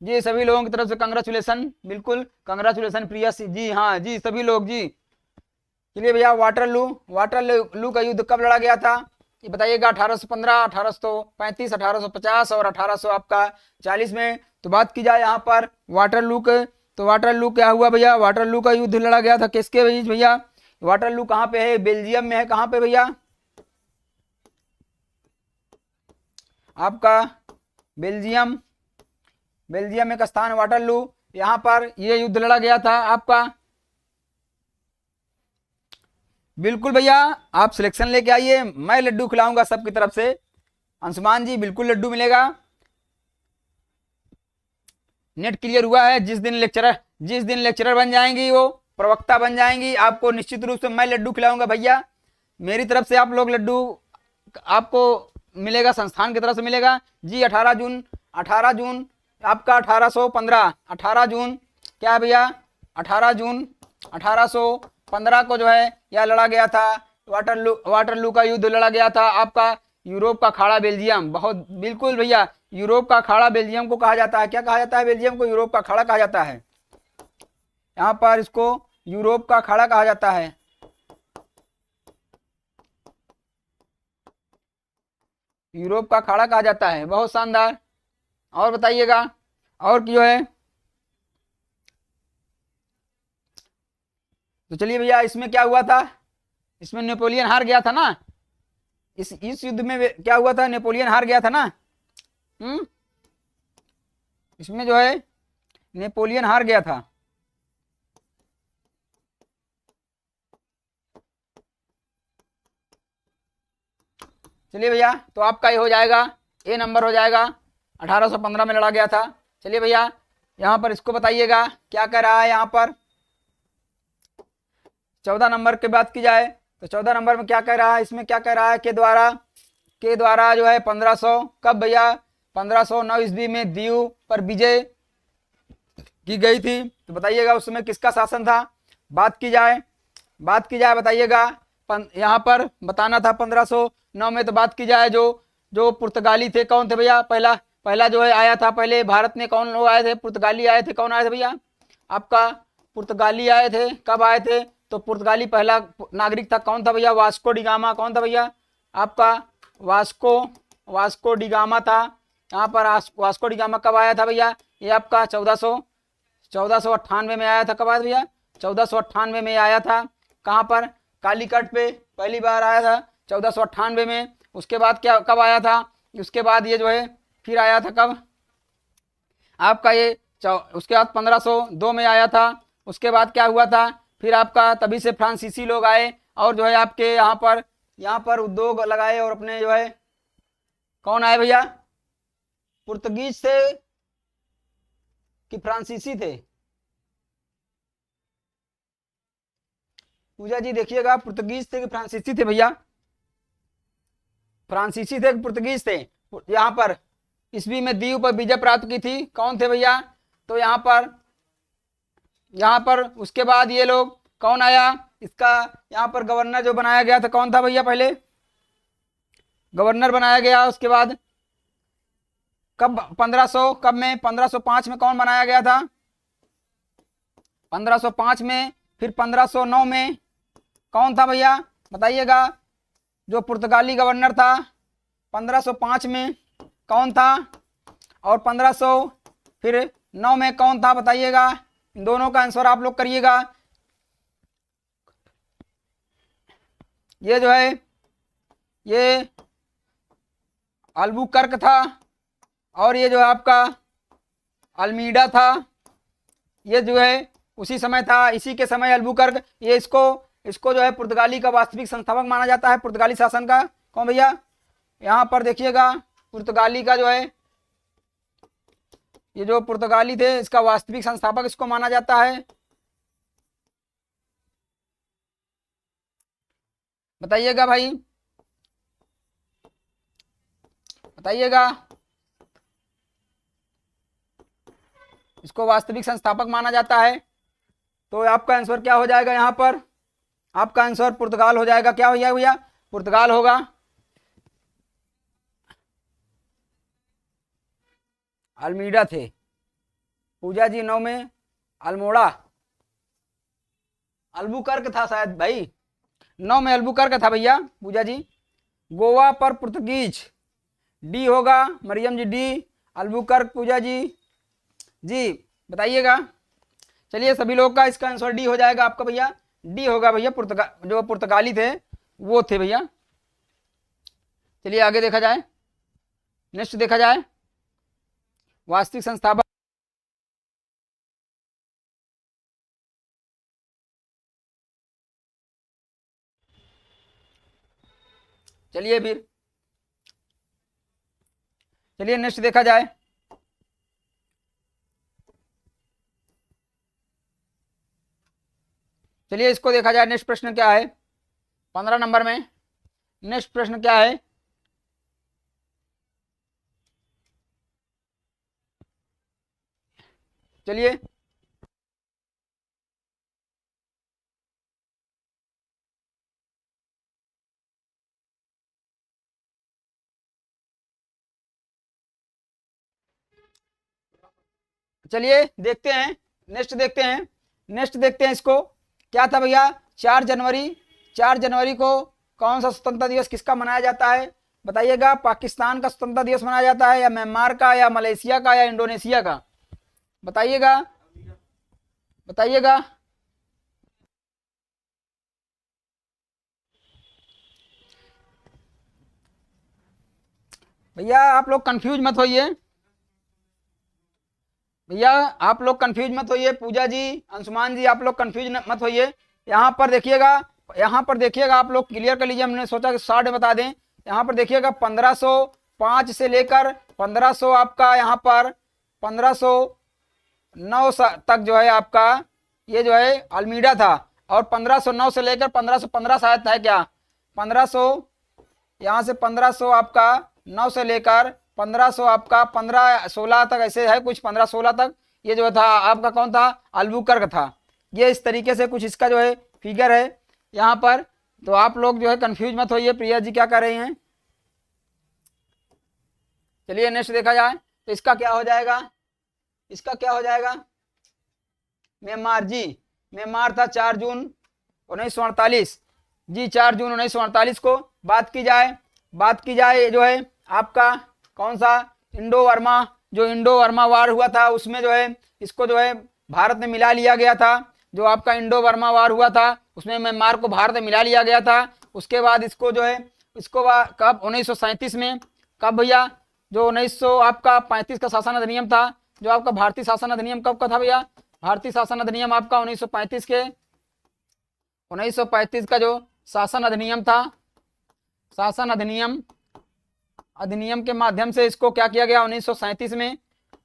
जी सभी लोगों की तरफ से कंग्रेचुलेसन, बिल्कुल कंग्रेचुलेसन प्रिया जी, हाँ जी सभी लोग जी। चलिए भैया वाटरलू, वाटरलू का युद्ध कब लड़ा गया था ये बताइएगा? 1815, 1835, 1850 और 1800 आपका 40 में। तो बात की जाए यहाँ पर वाटरलू के, तो वाटरलू क्या हुआ भैया? वाटरलू का युद्ध लड़ा गया था किसके बीच भैया? वाटरलू कहाँ पे है? बेल्जियम में है। कहाँ पे भैया? आपका बेल्जियम, बेल्जियम एक स्थान वाटरलू, यहाँ पर ये युद्ध लड़ा गया था आपका। बिल्कुल भैया आप सिलेक्शन लेके आइए, मैं लड्डू खिलाऊंगा सबकी तरफ से। अंशुमान जी बिल्कुल लड्डू मिलेगा। नेट क्लियर हुआ है? जिस दिन लेक्चरर बन जाएंगी, वो प्रवक्ता बन जाएंगी, आपको निश्चित रूप से मैं लड्डू खिलाऊंगा भैया। मेरी तरफ से आप लोग लड्डू आपको मिलेगा, संस्थान की तरफ से मिलेगा जी। 18 जून, 18 जून आपका 1815, 18 जून क्या है भैया? 18 जून 1815 को जो है यह लड़ा गया था, वाटरलू का युद्ध लड़ा गया था आपका। यूरोप का अखाड़ा बेल्जियम, बहुत बिल्कुल भैया, यूरोप का अखाड़ा बेल्जियम को कहा जाता है। क्या कहा जाता है? बेल्जियम को यूरोप का अखाड़ा कहा जाता है। यहाँ पर इसको यूरोप का अखाड़ा कहा जाता है। यूरोप का अखाड़ा कहा जाता है, बहुत शानदार। और बताइएगा, और जो है, तो चलिए भैया इसमें क्या हुआ था? इसमें नेपोलियन हार गया था ना, इस युद्ध में क्या हुआ था? नेपोलियन हार गया था ना। इसमें जो है नेपोलियन हार गया था। चलिए भैया तो आपका ये हो जाएगा, ए नंबर हो जाएगा। 1815 में लड़ा गया था। चलिए भैया यहाँ पर इसको बताइएगा क्या कह रहा है यहाँ पर। 14 नंबर की बात की जाए तो 14 नंबर में क्या कह रहा है? इसमें क्या कह रहा है? के द्वारा जो है 1500 कब भैया? 1509 ईस्वी में दीव पर विजय की गई थी। तो बताइएगा उस समय किसका शासन था? बात की जाए बताइएगा। यहाँ पर बताना था 1509 में। तो बात की जाए जो पुर्तगाली थे, कौन थे भैया? पहला जो है आया था, पहले भारत में कौन लोग आए थे? पुर्तगाली आए थे। कौन आए थे भैया? आपका पुर्तगाली आए थे। कब आए थे? तो पुर्तगाली पहला नागरिक था, कौन था भैया? Vasco da Gama. कौन था भैया? आपका वास्को डिगामा था। यहाँ पर वास्को डिगामा कब आया था भैया? ये आपका 1498 में आया था। कब आया था भैया? 1498 में आया था। कहाँ पर? कालीकट पे पहली बार आया था 1498 में। उसके बाद क्या कब आया था? उसके बाद ये जो है फिर आया था कब? आपका ये उसके बाद 1502 में आया था। उसके बाद क्या हुआ था? फिर आपका तभी से फ्रांसीसी लोग आए और जो है आपके यहाँ पर उद्योग लगाए और अपने जो है, कौन आए भैया? पुर्तगीज थे कि फ्रांसीसी थे? पूजा जी देखिएगा, पुर्तगीज थे कि फ्रांसीसी थे भैया? फ्रांसीसी थे कि पुर्तगीज थे? यहाँ पर ईस्वी में दीव पर विजय प्राप्त की थी, कौन थे भैया? तो यहाँ पर उसके बाद ये लोग, कौन आया इसका? यहाँ पर गवर्नर जो बनाया गया था, कौन था भैया? पहले गवर्नर बनाया गया, उसके बाद कब? 1500 कब में? 1505 में कौन बनाया गया था? 1505 में। फिर 1509 में कौन था भैया? बताइएगा। जो पुर्तगाली गवर्नर था 1505 में कौन था? और 1500 फिर 9 में कौन था? बताइएगा। इन दोनों का आंसर आप लोग करिएगा। ये जो है ये अल्बुकर्क था और ये जो है आपका अल्मीडा था। ये जो है उसी समय था, इसी के समय अल्बुकर्क। ये इसको जो है पुर्तगाली का वास्तविक संस्थापक माना जाता है, पुर्तगाली शासन का। कौन भैया? यहाँ पर देखिएगा, पुर्तगाली का जो है ये जो पुर्तगाली थे, इसका वास्तविक संस्थापक इसको माना जाता है। बताइएगा भाई, बताइएगा। इसको वास्तविक संस्थापक माना जाता है। तो आपका आंसर क्या हो जाएगा यहाँ पर, आपका आंसर पुर्तगाल हो जाएगा। क्या हो जाएगा भैया, पुर्तगाल होगा। अल्मीडा थे पूजा जी, 9 में अल्मोड़ा, अल्बुकर्क था शायद भाई, 9 में अल्बुकर्क था भैया पूजा जी। गोवा पर पुर्तगीज, डी होगा मरियम जी, डी अल्बुकर्क पूजा जी। जी बताइएगा। चलिए सभी लोग का इसका आंसर डी हो जाएगा आपका भैया, डी होगा भैया, जो पुर्तगाली थे वो थे भैया। चलिए आगे देखा जाए, नेक्स्ट देखा जाए, वास्तविक संस्थापक। चलिए फिर, चलिए नेक्स्ट देखा जाए। चलिए इसको देखा जाए, नेक्स्ट प्रश्न क्या है 15 नंबर में, नेक्स्ट प्रश्न क्या है। चलिए चलिए देखते हैं, नेक्स्ट देखते हैं, नेक्स्ट देखते हैं इसको। क्या था भैया, 4 जनवरी, 4 जनवरी को कौन सा स्वतंत्रता दिवस किसका मनाया जाता है बताइएगा। पाकिस्तान का स्वतंत्रता दिवस मनाया जाता है, या म्यांमार का, या मलेशिया का, या इंडोनेशिया का, बताइएगा, बताइएगा। भैया आप लोग कंफ्यूज मत होइए, भैया आप लोग कंफ्यूज मत होइए, पूजा जी, अंशुमान जी, आप लोग कंफ्यूज मत होइए। यहाँ पर देखिएगा, यहाँ पर देखिएगा, आप लोग क्लियर कर लीजिए। हमने सोचा कि शॉर्ट बता दें। यहाँ पर देखिएगा 1505 से लेकर 1500 आपका यहाँ पर 1509 तक जो है आपका ये जो है अल्मीडा था, और 1509 से लेकर 1515 शायद था क्या, 1500 यहाँ से 1500 आपका 9 से लेकर 1500 आपका 1516 तक ऐसे है कुछ, 1516 तक ये जो था आपका कौन था, अल्बुकर्क था। ये इस तरीके से कुछ इसका जो है फिगर है यहाँ पर। तो आप लोग जो है कंफ्यूज मत होइए। प्रिया जी क्या कर रही हैं। चलिए नेक्स्ट देखा जाए, तो इसका क्या हो जाएगा, इसका क्या हो जाएगा, म्यांमार जी, म्यांमार था 4 जून 1948 जी, 4 जून 1948 को। बात की जाए जो है आपका कौन सा, इंडो वर्मा, जो इंडो वर्मा वार हुआ था उसमें जो है इसको जो है भारत में मिला लिया गया था। जो आपका इंडो वर्मा वार हुआ था उसमें म्यांमार को भारत में मिला लिया गया था। उसके बाद इसको जो है इसको कब 1937 में, कब भैया, जो 1900 आपका 35 का शासन अधिनियम था, जो आपका भारतीय शासन अधिनियम कब का था भैया, भारतीय शासन अधिनियम आपका 1935 के, 1935 का जो शासन अधिनियम था, शासन अधिनियम के माध्यम से इसको क्या किया गया 1937 में,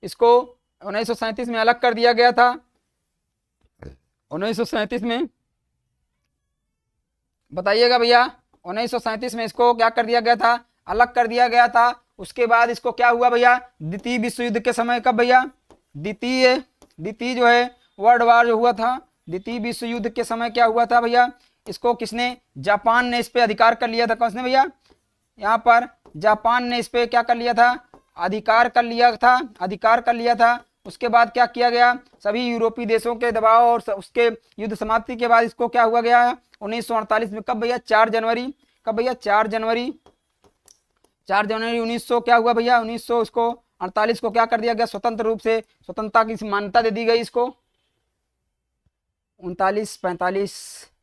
इसको 1937 में अलग कर दिया गया था। 1937 में बताइएगा भैया, 1937 में इसको क्या कर दिया गया था, अलग कर दिया गया था। उसके बाद इसको क्या हुआ भैया, द्वितीय विश्व युद्ध के समय, कब भैया, द्वितीय जो है वर्ल्ड वार जो हुआ था, द्वितीय विश्व युद्ध के समय क्या हुआ था भैया, इसको किसने, जापान ने इस पे अधिकार कर लिया था। किसने भैया, यहाँ पर जापान ने इस पे क्या कर लिया था, अधिकार कर लिया था। उसके बाद क्या किया गया, सभी यूरोपीय देशों के दबाव और उसके युद्ध समाप्ति के बाद इसको क्या हुआ गया 1948 में, कब भैया, 4 जनवरी, कब भैया, 4 जनवरी 1900 क्या हुआ भैया, 1900 उसको 48 को क्या कर दिया गया, स्वतंत्र रूप से स्वतंत्रता की मान्यता दे दी गई इसको। 39-45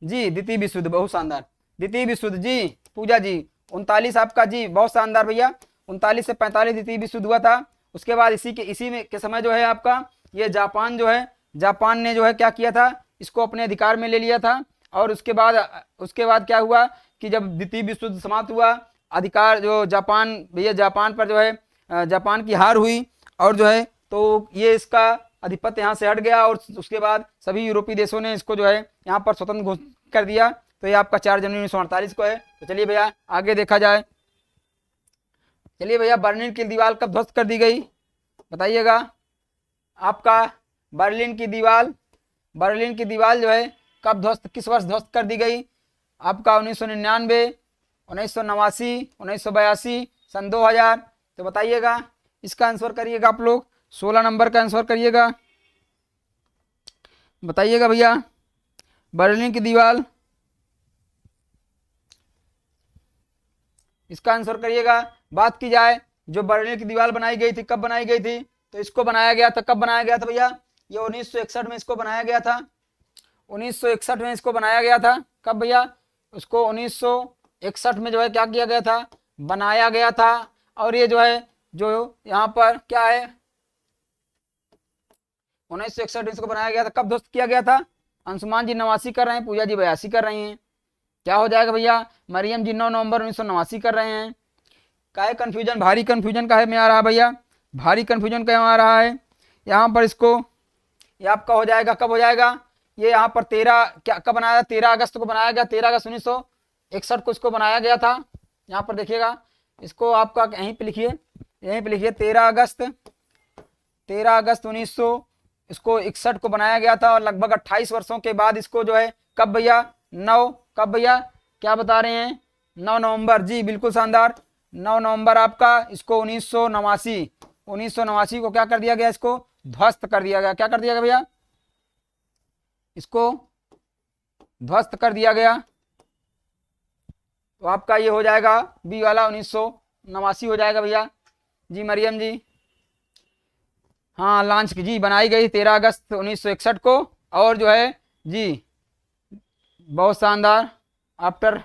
जी, द्वितीय विश्व युद्ध, बहुत शानदार, द्वितीय विश्व युद्ध जी, पूजा जी 39 आपका जी, बहुत शानदार भैया, 39 से 45 द्वितीय विश्व युद्ध हुआ था। उसके बाद इसी में के समय जो है आपका ये जापान जो है, जापान ने जो है क्या किया था, इसको अपने अधिकार में ले लिया था। और उसके बाद क्या हुआ कि जब द्वितीय विश्व युद्ध समाप्त हुआ, अधिकार जो जापान भैया, जापान पर जो है जापान की हार हुई, और जो है तो ये इसका अधिपत्य यहाँ से हट गया, और उसके बाद सभी यूरोपीय देशों ने इसको जो है यहाँ पर स्वतंत्र घोषित कर दिया। तो ये आपका 4 जनवरी 1948 को है। तो चलिए भैया आगे देखा जाए। चलिए भैया, बर्लिन की दीवार कब ध्वस्त कर दी गई बताइएगा। आपका बर्लिन की दीवार जो है कब ध्वस्त, किस वर्ष ध्वस्त कर दी गई? आपका 1999, 1989, 1982, सन 2000। तो बताइएगा, इसका आंसर करिएगा आप लोग, 16 नंबर का आंसर करिएगा। बताइएगा भैया, बर्लिन की दीवार, इसका आंसर करिएगा। बात की जाए जो बर्लिन की दीवार बनाई गई थी, कब बनाई गई थी? तो इसको बनाया गया था, कब बनाया गया था भैया? ये 1961 में इसको बनाया गया था। 1961 में इसको बनाया गया था। कब भैया? उसको 1961 में जो है क्या किया गया था? बनाया गया था। और ये जो है, जो यहाँ पर क्या है, 1961 में इसको बनाया गया था। कब ध्वस्त किया गया था? अंशुमान जी 89 कर रहे हैं, पूजा जी 82 कर रही हैं। क्या हो जाएगा भैया? मरियम जी 9 नवंबर 1989 कर रहे हैं। का है कंफ्यूजन, भारी कंफ्यूजन का है में आ रहा है भैया, भारी कंफ्यूजन का आ रहा है यहाँ पर। इसको ये आपका हो जाएगा, कब हो जाएगा? ये यहाँ पर 13 क्या कब बनाया? 13 अगस्त को बनाया गया। 13 अगस्त 1961 को इसको बनाया गया था। यहाँ पर देखिएगा, इसको आपका यहीं पे लिखिए, यहीं पे लिखिए 13 अगस्त 1961 को बनाया गया था। और लगभग 28 वर्षों के बाद इसको जो है कब भैया? 9 कब भैया? क्या बता रहे हैं? 9 नवंबर। जी बिल्कुल शानदार, 9 नवंबर आपका इसको 1989 को क्या कर दिया गया? इसको ध्वस्त कर दिया गया। क्या कर दिया गया भैया? इसको ध्वस्त कर दिया गया। तो आपका ये हो जाएगा बी वाला, 1989 हो जाएगा भैया। जी मरियम जी, हाँ लॉन्च की जी बनाई गई 13 अगस्त 1961 को। और जो है जी बहुत शानदार, आफ्टर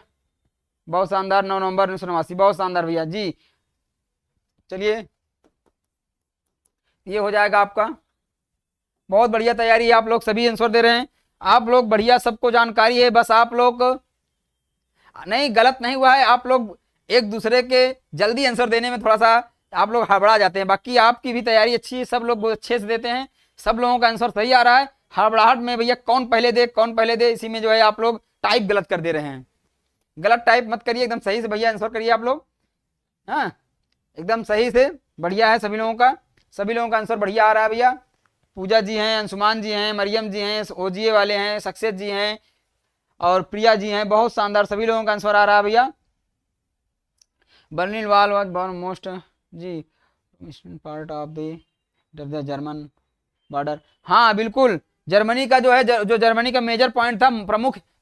बहुत शानदार, 9 नवंबर 1989, बहुत शानदार भैया जी। चलिए ये हो जाएगा आपका। बहुत बढ़िया तैयारी है, आप लोग सभी आंसर दे रहे हैं, आप लोग बढ़िया, सबको जानकारी है। बस आप लोग नहीं, गलत नहीं हुआ है, आप लोग एक दूसरे के जल्दी आंसर देने में थोड़ा सा आप लोग हड़बड़ा जाते हैं। बाकी आपकी भी तैयारी अच्छी है, सब लोग अच्छे से देते हैं, सब लोगों का आंसर सही आ रहा है। हड़बड़ाहट में भैया कौन पहले दे कौन पहले दे, इसी में जो है आप लोग टाइप गलत कर दे रहे हैं। गलत टाइप मत करिए, एकदम सही से भैया आंसर करिए आप लोग। हाँ एकदम सही से, बढ़िया है सभी लोगों का, सभी लोगों का आंसर बढ़िया आ रहा है भैया। पूजा जी हैं, अंशुमान जी हैं, मरियम जी हैं, ओजीए वाले हैं, सक्सेस जी हैं और प्रिया जी हैं, बहुत शानदार, सभी लोगों का आंसर आ रहा है भैया। बर्लिन वॉल वाज मोस्ट जी part of the German border. हाँ बिल्कुल, जर्मनी का जो है, जो जर्मनी का मेजर पॉइंट था,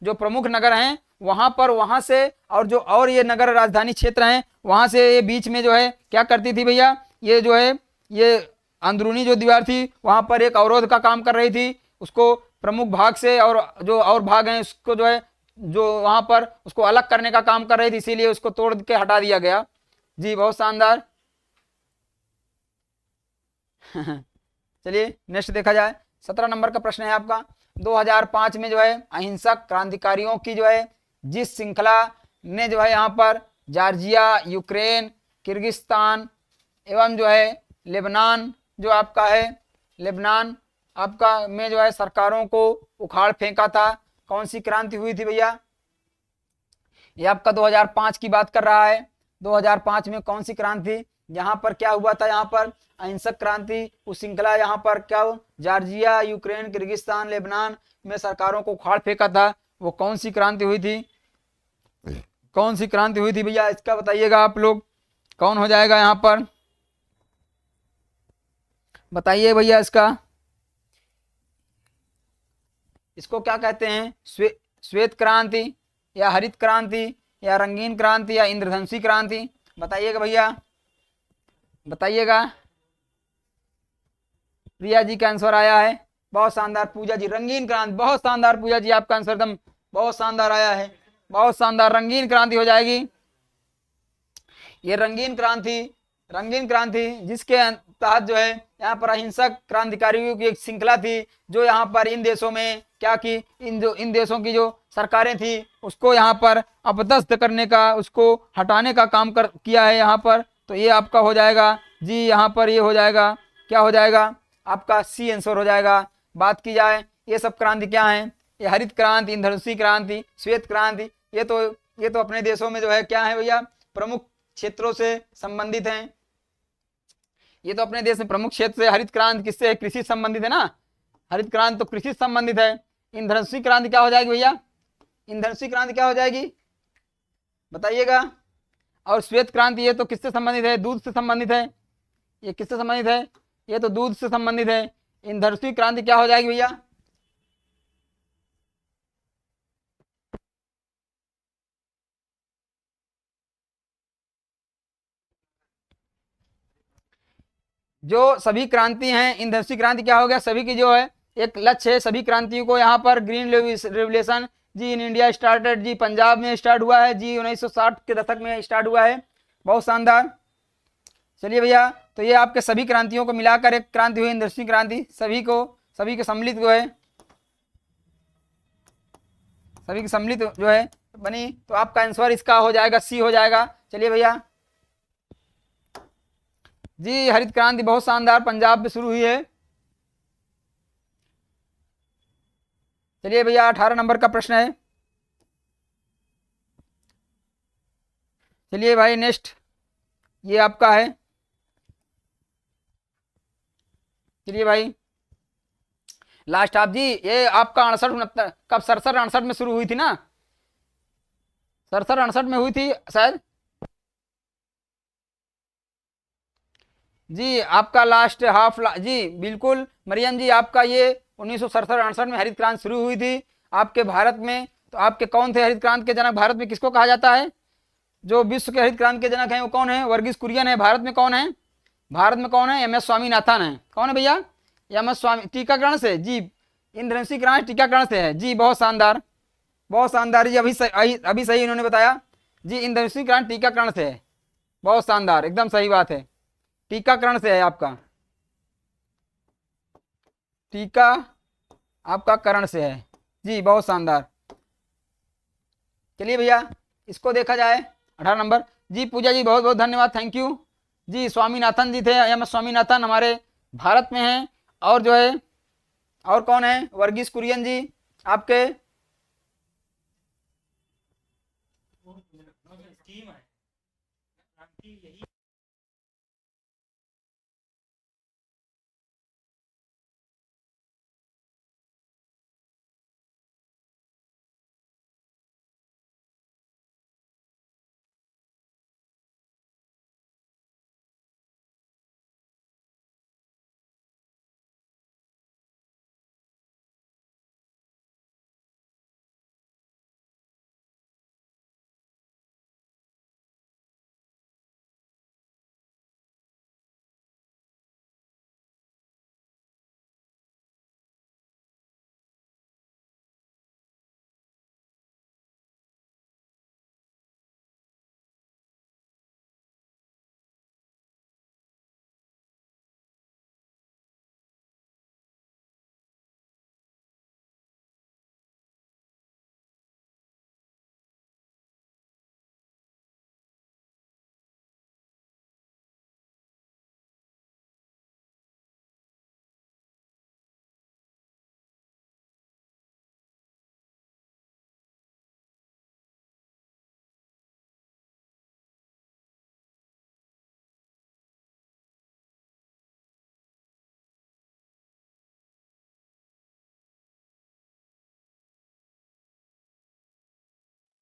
जो प्रमुख नगर हैं वहां पर, वहां से और जो और ये नगर राजधानी क्षेत्र हैं वहां से ये बीच में जो है क्या करती थी भैया? ये जो है ये अंदरूनी जो दीवार थी वहां पर एक अवरोध का काम कर रही थी, उसको प्रमुख भाग से और जो और भाग हैं उसको जो है, जो वहां पर उसको अलग करने का काम कर रही थी, इसीलिए उसको तोड़ के हटा दिया गया। जी बहुत शानदार। चलिए नेक्स्ट देखा जाए, 17 नंबर का प्रश्न है आपका। 2005 में जो है अहिंसक क्रांतिकारियों की जो है जिस श्रृंखला ने जो है यहाँ पर जॉर्जिया, यूक्रेन, किर्गिस्तान एवं जो है लेबनान, जो आपका है लेबनान आपका में जो है सरकारों को उखाड़ फेंका था, कौन सी क्रांति हुई थी भैया? ये आपका 2005 की बात कर रहा है। 2005 में कौन सी क्रांति, यहाँ पर क्या हुआ था? यहाँ पर अहिंसक क्रांति, उस श्रृंखला यहाँ पर क्या हो, जॉर्जिया, यूक्रेन, किर्गिस्तान, लेबनान में सरकारों को उखाड़ फेंका था, वो कौन सी क्रांति हुई थी? कौन सी क्रांति हुई थी भैया? इसका बताइएगा आप लोग, कौन हो जाएगा यहाँ पर? बताइए भैया इसका, इसको क्या कहते हैं? श्वेत क्रांति या हरित क्रांति या रंगीन क्रांति या इंद्रधनुषी क्रांति? बताइएगा भैया, बताइएगा। प्रिया जी का आंसर आया है, बहुत शानदार। पूजा जी रंगीन क्रांति, बहुत शानदार पूजा जी, आपका आंसर एकदम बहुत शानदार आया है, बहुत शानदार, रंगीन क्रांति हो जाएगी। ये रंगीन क्रांति जिसके तहत जो है यहाँ पर अहिंसक क्रांतिकारियों की एक श्रृंखला थी, जो यहाँ पर इन देशों में क्या की, इन देशों की जो सरकारें थी उसको यहाँ पर अपदस्थ करने का, उसको हटाने का काम किया है यहाँ पर। तो ये आपका हो जाएगा जी, यहाँ पर ये हो जाएगा, क्या हो जाएगा आपका? सी आंसर हो जाएगा। बात की जाए ये सब क्रांति क्या है? ये हरित क्रांति, इंद्रधनुषी क्रांति, श्वेत क्रांति, ये तो अपने देशों में जो है क्या है भैया? प्रमुख क्षेत्रों से संबंधित हैं। ये तो अपने देश में प्रमुख क्षेत्र से, हरित क्रांति किससे? कृषि संबंधित है ना, हरित क्रांति तो कृषि से संबंधित है। इंधन क्रांति क्या हो जाएगी भैया? इंधन क्रांति क्या हो जाएगी बताइएगा। और श्वेत क्रांति ये तो किससे संबंधित है? दूध से संबंधित है। ये किससे संबंधित है? ये तो दूध से संबंधित है। इंधन क्रांति क्या हो जाएगी भैया? जो सभी क्रांति हैं, इंधन क्रांति क्या हो गया? सभी की जो है एक लक्ष्य है, सभी क्रांतियों को यहाँ पर ग्रीन रेवोल्यूशन जी इन इंडिया स्टार्टेड जी, पंजाब में स्टार्ट हुआ है जी, 1960 के दशक में स्टार्ट हुआ है। बहुत शानदार। चलिए भैया, तो ये आपके सभी क्रांतियों को मिलाकर एक क्रांति हुई, इंडस्ट्री क्रांति। सभी के सम्मिलित जो है, सभी की सम्मिलित जो है बनी। तो आपका आंसर इसका हो जाएगा सी हो जाएगा। चलिए भैया जी, हरित क्रांति बहुत शानदार पंजाब में शुरू हुई है। चलिए भैया 18 नंबर का प्रश्न है। चलिए भाई नेक्स्ट ये आपका है। चलिए भाई लास्ट आप जी, ये आपका 68-69 कब 67-68 में शुरू हुई थी ना? 67-68 में हुई थी शायद जी। आपका लास्ट हाफ जी बिल्कुल मरियम जी, आपका ये 1967-68 में हरित क्रांति शुरू हुई थी आपके भारत में। तो आपके कौन थे हरित क्रांति के जनक? भारत में किसको कहा जाता है? जो विश्व के हरित क्रांति के जनक हैं वो कौन है? वर्गीस कुरियन है। भारत में कौन है? भारत में कौन है? एम एस स्वामीनाथन है। कौन है भैया? एम एस स्वामी। टीकाकरण से जी, इंद्रधनुष क्रांति टीकाकरण से है जी। बहुत शानदार, बहुत शानदार जी। अभी सही इन्होंने बताया जी, इंद्रधनुष क्रांति टीकाकरण से है। बहुत शानदार, एकदम सही बात है, टीकाकरण से है आपका। टीका आपका करण से है जी। बहुत शानदार। चलिए भैया इसको देखा जाए 18 नंबर जी। पूजा जी बहुत बहुत धन्यवाद, थैंक यू जी। स्वामीनाथन जी थे, एम एस स्वामीनाथन हमारे भारत में हैं। और जो है और कौन है? वर्गीस कुरियन जी आपके।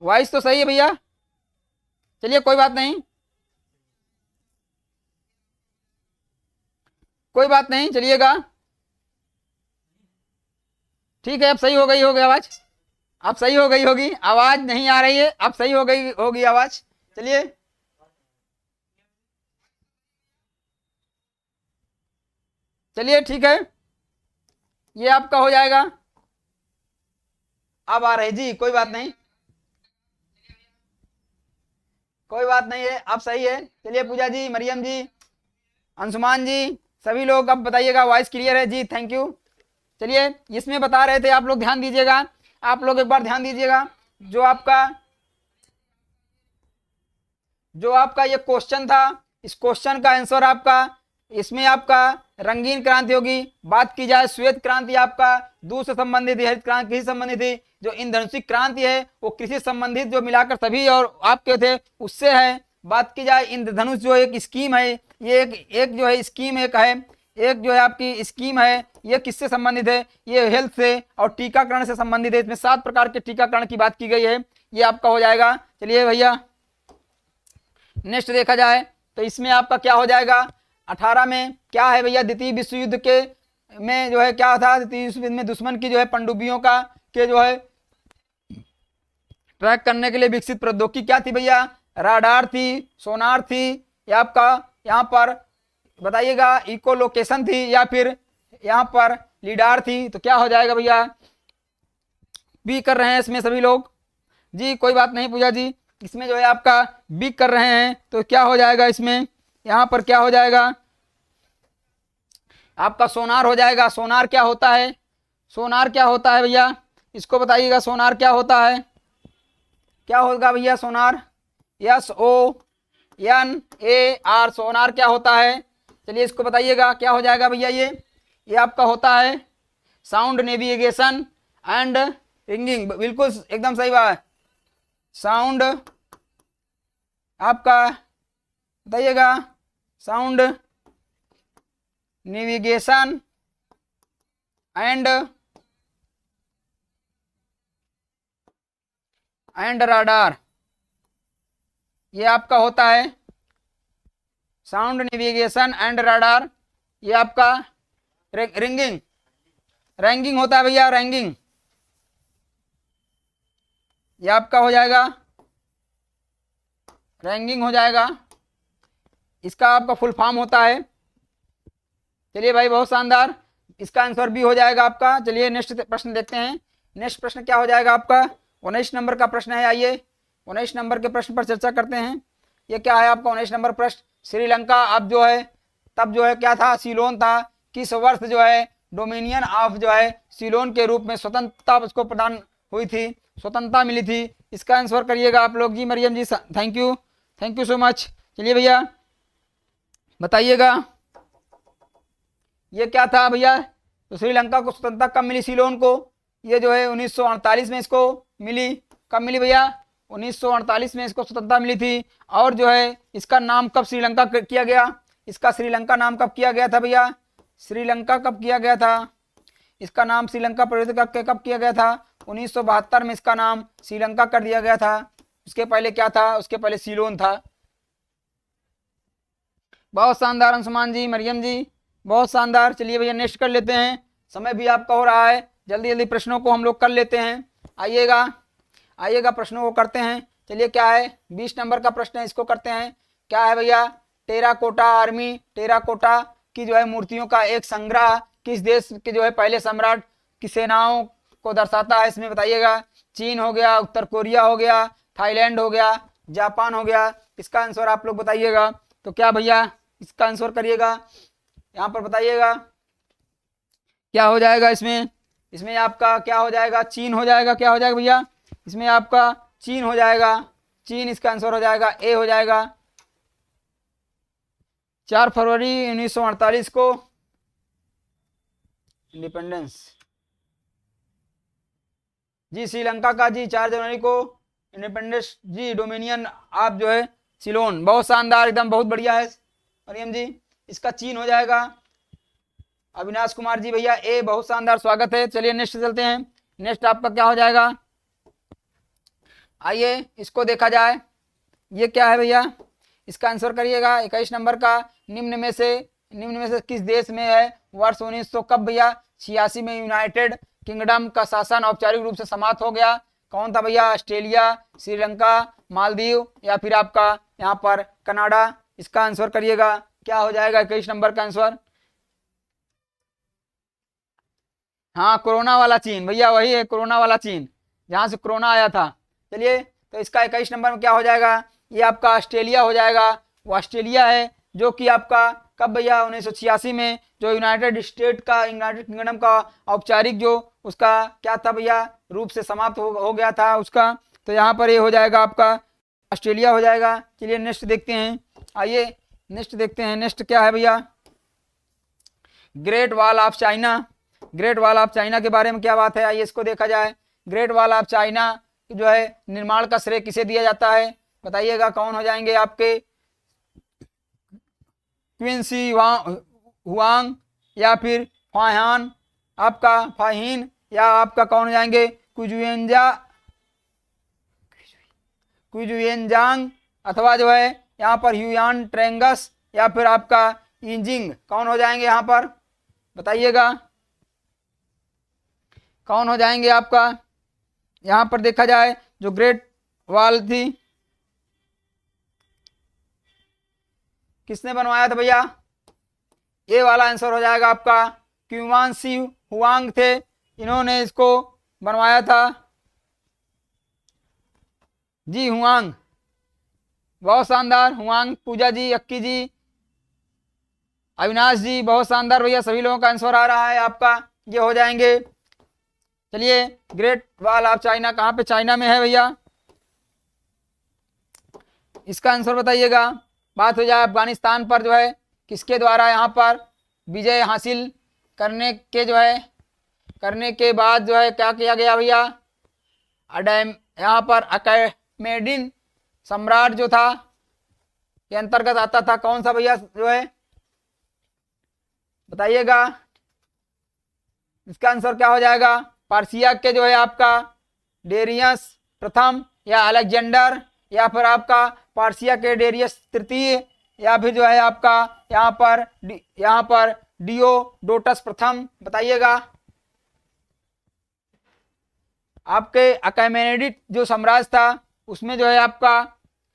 वॉइस तो सही है भैया। चलिए कोई बात नहीं, कोई बात नहीं, चलिएगा ठीक है। अब सही हो गई होगी आवाज, अब सही हो गई होगी, आवाज नहीं आ रही है, अब सही हो गई होगी आवाज। चलिए चलिए ठीक है, ये आपका हो जाएगा। अब आ रही जी, कोई बात नहीं, कोई बात नहीं है, अब सही है। चलिए पूजा जी, मरियम जी, अंशुमान जी, सभी लोग अब बताइएगा वॉइस क्लियर है जी, थैंक यू। चलिए इसमें बता रहे थे, आप लोग ध्यान दीजिएगा, आप लोग एक बार ध्यान दीजिएगा। जो आपका ये क्वेश्चन था, इस क्वेश्चन का आंसर आपका इसमें आपका रंगीन क्रांति होगी। बात की जाए श्वेत क्रांति आपका दूध से संबंधित, हरित क्रांति कृषि संबंधित थी। जो इंधनुषी क्रांति है वो कृषि संबंधित, जो मिलाकर सभी और आपके थे उससे है। बात की जाए इंद्रधनुष जो एक स्कीम है, ये एक जो है स्कीम एक है, एक जो है आपकी स्कीम है, ये किससे संबंधित है, ये हेल्थ से और टीकाकरण से संबंधित है। इसमें 7 प्रकार के टीकाकरण की बात की गई है, ये आपका हो जाएगा। चलिए भैया नेक्स्ट देखा जाए तो इसमें आपका क्या हो जाएगा, 18 में क्या है भैया, द्वितीय विश्व युद्ध के में जो है क्या था, द्वितीय विश्व युद्ध में दुश्मन की जो है पनडुब्बियों का के जो है ट्रैक करने के लिए विकसित प्रौद्योगिकी क्या थी भैया, राडार थी, सोनार थी, या आपका यहाँ पर बताइएगा इको लोकेशन थी, या फिर यहाँ पर लीडार थी। तो क्या हो जाएगा भैया, बी कर रहे हैं इसमें सभी लोग जी, कोई बात नहीं पूजा जी, इसमें जो है आपका बी कर रहे हैं। तो क्या हो जाएगा इसमें, यहाँ पर क्या हो जाएगा आपका सोनार हो जाएगा। सोनार क्या होता है, सोनार क्या होता है भैया, इसको बताइएगा सोनार क्या होता है, क्या होगा भैया सोनार, SONAR सोनार क्या होता है, चलिए इसको बताइएगा क्या हो जाएगा भैया। ये आपका होता है साउंड नेविगेशन एंड रिंगिंग, बिल्कुल एकदम सही बात, साउंड आपका बताइएगा साउंड नेविगेशन एंड राडार, ये आपका होता है साउंड नेविगेशन एंड राडार। ये आपका रैंगिंग होता है भैया, रैंगिंग, ये आपका हो जाएगा रैंगिंग हो जाएगा, इसका आपका फुल फॉर्म होता है। चलिए भाई बहुत शानदार, इसका आंसर भी हो जाएगा आपका। चलिए नेक्स्ट प्रश्न देखते हैं, नेक्स्ट प्रश्न क्या हो जाएगा आपका, 19 नंबर का प्रश्न है। आइए 19 नंबर के प्रश्न पर चर्चा करते हैं। ये क्या है आपका 19 नंबर प्रश्न, श्रीलंका अब जो है तब जो है क्या था, सीलोन था, किस वर्ष जो है डोमिनियन ऑफ जो है सीलोन के रूप में स्वतंत्रता उसको प्रदान हुई थी, स्वतंत्रता मिली थी। इसका आंसर करिएगा आप लोग जी, मरियम जी थैंक यू सो मच। चलिए भैया बताइएगा ये क्या था भैया, तो श्रीलंका को स्वतंत्रता कब मिली सीलोन को, ये जो है 1948 में इसको मिली, कब मिली भैया 1948 में इसको स्वतंत्रता मिली थी। और जो है इसका नाम कब श्रीलंका किया गया, इसका श्रीलंका नाम कब किया गया था भैया, श्रीलंका कब किया गया था, इसका नाम श्रीलंका परिवर्तित कब किया गया था, 1972 में इसका नाम श्रीलंका कर दिया गया था। उसके पहले क्या था, उसके पहले सीलोन था। बहुत शानदार अंशुमान जी, मरियम जी बहुत शानदार। चलिए भैया नेक्स्ट कर लेते हैं, समय भी आपका हो रहा है, जल्दी जल्दी प्रश्नों को हम लोग कर लेते हैं। आइएगा प्रश्नों को करते हैं। चलिए क्या है 20 नंबर का प्रश्न है, इसको करते हैं। क्या है भैया, टेराकोटा आर्मी, टेराकोटा की जो है मूर्तियों का एक संग्रह किस देश के जो है पहले सम्राट की सेनाओं को दर्शाता है, इसमें बताइएगा। चीन हो गया, उत्तर कोरिया हो गया, थाईलैंड हो गया, जापान हो गया। इसका आंसर आप लोग बताइएगा। तो क्या भैया इसका आंसर करिएगा, यहाँ पर बताइएगा क्या हो जाएगा इसमें आपका क्या हो जाएगा, चीन हो जाएगा। क्या हो जाएगा भैया, इसमें आपका चीन हो जाएगा, चीन इसका आंसर हो जाएगा, ए हो जाएगा। 4 फरवरी 1948 को इंडिपेंडेंस जी श्रीलंका का जी, 4 जनवरी को इंडिपेंडेंस जी, डोमिनियन आप जो है सिलोन। बहुत शानदार एकदम, बहुत बढ़िया है मरियम जी। इसका चीन हो जाएगा। अविनाश कुमार जी भैया ए, बहुत शानदार, स्वागत है। चलिए नेक्स्ट चलते हैं। नेक्स्ट आपका क्या हो जाएगा, आइए इसको देखा जाए। ये क्या है भैया, इसका आंसर करिएगा। 21 नंबर का, निम्न में से किस देश में है वर्ष 1900 कब भैया 86 में यूनाइटेड किंगडम का शासन औपचारिक रूप से समाप्त हो गया। कौन था भैया, ऑस्ट्रेलिया, श्रीलंका, मालदीव, या फिर आपका यहाँ पर कनाडा। इसका आंसर करिएगा, क्या हो जाएगा 21 नंबर का आंसर। हाँ कोरोना वाला चीन भैया, वही है कोरोना वाला चीन, जहां से कोरोना आया था। चलिए तो इसका 21 नंबर में क्या हो जाएगा, ये आपका ऑस्ट्रेलिया हो जाएगा। वो ऑस्ट्रेलिया है जो कि आपका कब भैया 1986 में जो यूनाइटेड किंगडम का औपचारिक जो उसका क्या था भैया रूप से समाप्त हो गया था उसका। तो यहाँ पर ये हो जाएगा आपका ऑस्ट्रेलिया हो जाएगा। चलिए नेक्स्ट देखते हैं, आइए नेक्स्ट देखते हैं। नेक्स्ट क्या है भैया, great wall of China. Great wall of China के बारे में क्या बात है, आइए इसको देखा जाए। ग्रेट वॉल ऑफ चाइना जो है निर्माण का श्रेय किसे दिया जाता है, बताइएगा। कौन हो जाएंगे आपके, क्वीन शी हुआंग, या फिर फाहान, आपका फाहीन, या आपका कौन हो जाएंगे क्विजुएनजांग, अथवा जो है यहाँ पर ह्यूयान ट्रेंगस, या फिर आपका इंजिंग, कौन हो जाएंगे यहाँ पर बताइएगा, कौन हो जाएंगे आपका। यहाँ पर देखा जाए जो ग्रेट वॉल थी किसने बनवाया था भैया, ये वाला आंसर हो जाएगा आपका क्यूवान सी हुआंग थे, इन्होंने इसको बनवाया था। जी हुआंग, बहुत शानदार, हुआंग, पूजा जी, अक्की जी, अविनाश जी, बहुत शानदार भैया, सभी लोगों का आंसर आ रहा है आपका, ये हो जाएंगे। चलिए ग्रेट वॉल ऑफ चाइना कहाँ पे चाइना में है भैया, इसका आंसर बताइएगा। बात हो जाए अफगानिस्तान पर जो है किसके द्वारा यहाँ पर विजय हासिल करने के बाद जो है क्या किया गया भैया, यहाँ पर अकैमेडिन सम्राट जो था के अंतर्गत आता था, कौन सा भैया जो है बताइएगा, इसका आंसर क्या हो जाएगा। पार्सिया के जो है आपका डेरियस प्रथम, या अलेक्जेंडर, या फिर आपका पार्सिया के डेरियस तृतीय, या फिर जो है आपका यहाँ पर डियोडोटस प्रथम, बताइएगा। आपके अकैमेनिड जो साम्राज्य था उसमें जो है आपका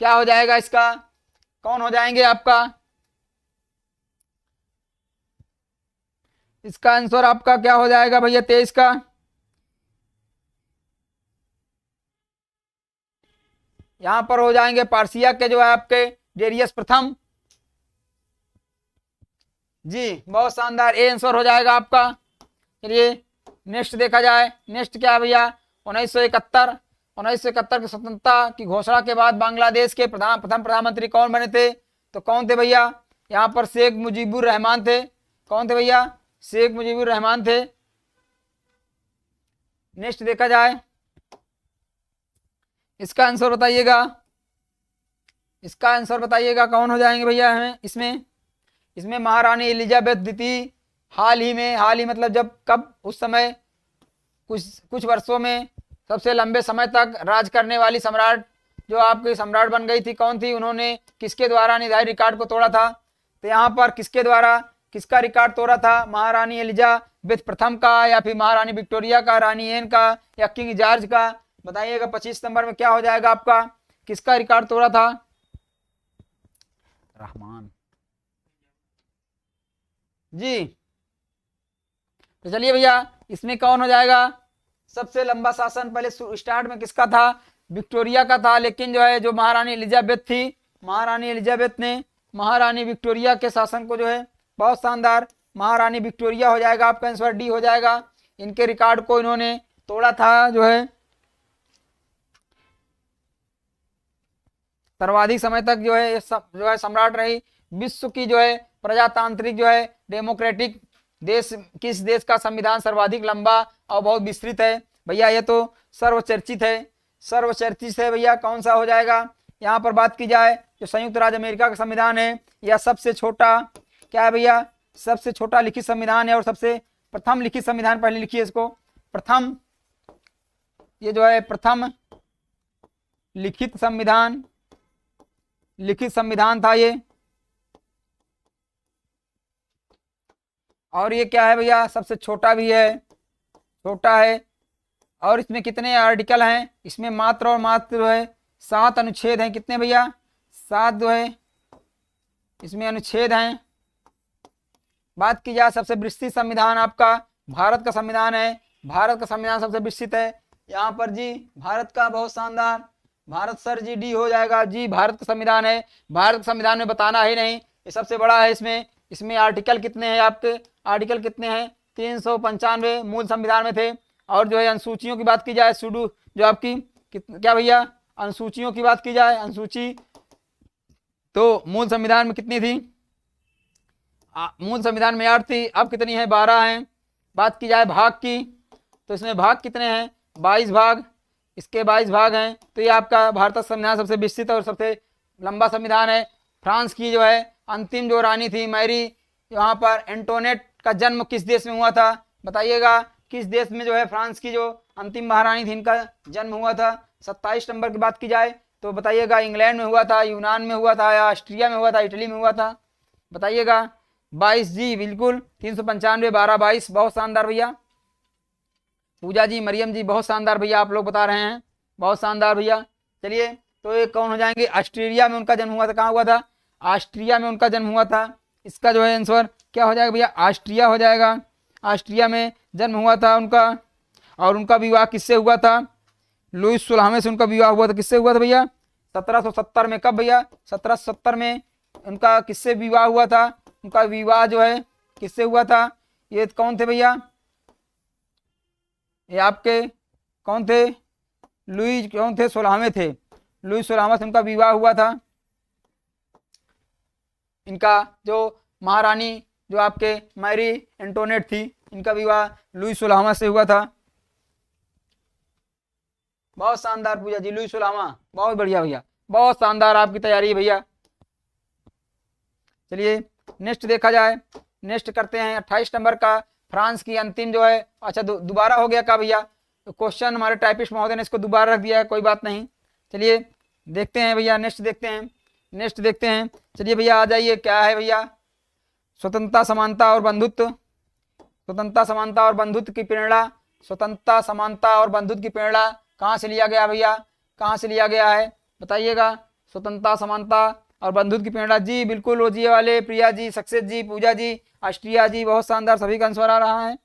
क्या हो जाएगा, इसका कौन हो जाएंगे आपका, इसका आंसर आपका क्या हो जाएगा भैया 23 का। यहां पर हो जाएंगे पार्सिया के जो है आपके डेरियस प्रथम। जी बहुत शानदार, ए आंसर हो जाएगा आपका। चलिए नेक्स्ट देखा जाए, नेक्स्ट क्या है भैया 1971 की स्वतंत्रता की घोषणा के बाद बांग्लादेश के प्रथम प्रधानमंत्री कौन बने थे, तो कौन थे भैया, यहाँ पर शेख मुजीबुर रहमान थे, कौन थे भैया, शेख मुजीबुर रहमान थे। नेक्स्ट देखा जाए, इसका आंसर बताइएगा, इसका आंसर बताइएगा कौन हो जाएंगे भैया हमें इसमें महारानी एलिजाबेथ द्वितीय हाल ही मतलब जब कब, उस समय कुछ वर्षों में सबसे लंबे समय तक राज करने वाली सम्राट जो आपकी सम्राट बन गई थी, कौन थी, उन्होंने किसके द्वारा निर्धारित रिकॉर्ड को तोड़ा था, तो यहाँ पर किसके द्वारा किसका रिकॉर्ड तोड़ा था, महारानी एलिजाबेथ प्रथम का, या फिर महारानी विक्टोरिया का, रानी एन का, या किंग जॉर्ज का, बताइएगा 25 नंबर में क्या हो जाएगा आपका, किसका रिकॉर्ड तोड़ा था, रहमान जी। तो चलिए भैया इसमें कौन हो जाएगा, सबसे लंबा शासन पहले स्टार्ट में किसका था, विक्टोरिया का था, लेकिन जो है जो महारानी एलिजाबेथ थी, महारानी एलिजाबेथ ने महारानी विक्टोरिया के शासन को जो है बहुत शानदार, महारानी विक्टोरिया हो जाएगा आपका आंसर, डी हो जाएगा। इनके रिकॉर्ड को इन्होंने तोड़ा था, जो है सर्वाधिक समय तक जो है सम्राट रही। विश्व की जो है प्रजातांत्रिक जो है डेमोक्रेटिक देश, किस देश का संविधान सर्वाधिक लंबा और बहुत विस्तृत है भैया, ये तो सर्वचर्चित है भैया, कौन सा हो जाएगा। यहाँ पर बात की जाए जो संयुक्त राज्य अमेरिका का संविधान है, यह सबसे छोटा क्या है भैया, सबसे छोटा लिखित संविधान है, और सबसे प्रथम लिखित संविधान, पहले लिखिए इसको, प्रथम ये जो है प्रथम लिखित संविधान था ये। और ये क्या है भैया, सबसे छोटा भी है, छोटा है। और इसमें कितने आर्टिकल हैं, इसमें मात्र और मात्र जो है 7 अनुच्छेद हैं, कितने भैया 7 जो है इसमें अनुच्छेद हैं। बात की जाए सबसे विस्तृत संविधान आपका भारत का संविधान है, भारत का संविधान सबसे विस्तृत है। यहाँ पर जी भारत का बहुत शानदार, भारत सर जी डी हो जाएगा जी, भारत का संविधान है, भारत का संविधान में बताना ही नहीं, ये सबसे बड़ा है। इसमें आर्टिकल कितने हैं आपके, आर्टिकल कितने हैं 395 मूल संविधान में थे। और जो है अनुसूचियों की बात की जाए, शेड्यूल जो आपकी क्या भैया अनुसूचियों की बात की जाए, अनुसूची तो मूल संविधान में कितनी थी, मूल संविधान में 8 थी, अब कितनी है 12 हैं। बात की जाए भाग की तो इसमें भाग कितने हैं 22 भाग, इसके 22 भाग हैं। तो ये आपका भारत का संविधान सबसे विस्तृत और सबसे लंबा संविधान है। फ्रांस की जो है अंतिम जो रानी थी मैरी, यहाँ पर एंटोनेट का जन्म किस देश में हुआ था? बताइएगा किस देश में जो है फ्रांस की जो अंतिम महारानी थी इनका जन्म हुआ था? 27 नंबर की बात की जाए तो बताइएगा इंग्लैंड में हुआ था, यूनान में हुआ था, या ऑस्ट्रिया में हुआ था, इटली में हुआ था? बताइएगा 22 जी, बिल्कुल 395, 12 22, बहुत शानदार भैया। पूजा जी, मरियम जी, बहुत शानदार भैया, आप लोग बता रहे हैं, बहुत शानदार भैया। चलिए, तो ये कौन हो जाएंगे? ऑस्ट्रेलिया में उनका जन्म हुआ था। कहाँ हुआ था? ऑस्ट्रिया में उनका जन्म हुआ था। इसका जो है आंसर क्या हो जाएगा भैया? ऑस्ट्रिया हो जाएगा। ऑस्ट्रिया में जन्म हुआ था उनका। और उनका विवाह किससे हुआ था? लुईस 16वें से उनका विवाह हुआ था। किससे हुआ था भैया? 1770 में। कब भैया? 1770 में उनका किससे विवाह हुआ था? उनका विवाह जो है किससे हुआ था? ये कौन थे भैया? ये आपके कौन थे? लुई कौन थे? 16वें थे। लुई 16वां से उनका विवाह हुआ था। इनका जो महारानी जो आपके मैरी एंटोनेट थी, इनका विवाह लुई 16वां से हुआ था। बहुत शानदार पूजा जी, लुई 16वां, बहुत बढ़िया भैया, बहुत शानदार आपकी तैयारी है भैया। चलिए नेक्स्ट देखा जाए, नेक्स्ट करते हैं 28 नंबर का। फ्रांस की अंतिम जो है, अच्छा दोबारा हो गया का भैया? तो क्वेश्चन हमारे टाइपिस्ट महोदय ने इसको दोबारा रख दिया है, कोई बात नहीं। चलिए देखते हैं भैया, नेक्स्ट देखते हैं, नेक्स्ट देखते हैं। चलिए भैया आ जाइए, क्या है भैया? स्वतंत्रता, समानता और बंधुत्व। स्वतंत्रता, समानता और बंधुत्व की प्रेरणा, स्वतंत्रता, समानता और बंधुत्व की प्रेरणा कहाँ से लिया गया भैया? कहाँ से लिया गया है? बताइएगा। स्वतंत्रता, समानता और बंधुत्व की प्रेरणा जी, बिल्कुल ओजीए वाले, प्रिया जी, सक्सेस जी, पूजा जी, ऑस्ट्रिया जी, बहुत शानदार, सभी का आंसर आ रहा है।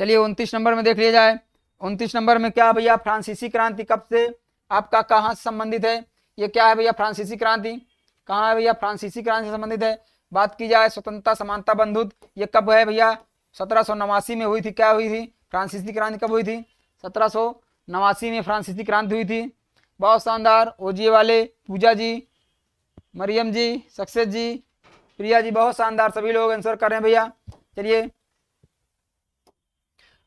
चलिए 29 नंबर में देख लिया जाए। 29 नंबर में क्या भैया? फ्रांसीसी क्रांति कब से आपका कहाँ से संबंधित है? ये क्या है भैया? फ्रांसीसी क्रांति कहाँ है भैया? फ्रांसीसी क्रांति से संबंधित है। बात की जाए स्वतंत्रता, समानता, बंधुत्व, ये कब है भैया? 1789 में हुई थी। क्या हुई थी? फ्रांसीसी क्रांति कब हुई थी? 1789 में फ्रांसीसी क्रांति हुई थी। बहुत शानदार, ओजीए वाले, पूजा जी, मरियम जी, सक्सेस जी, प्रिया जी, बहुत शानदार, सभी लोग आंसर कर रहे हैं भैया। चलिए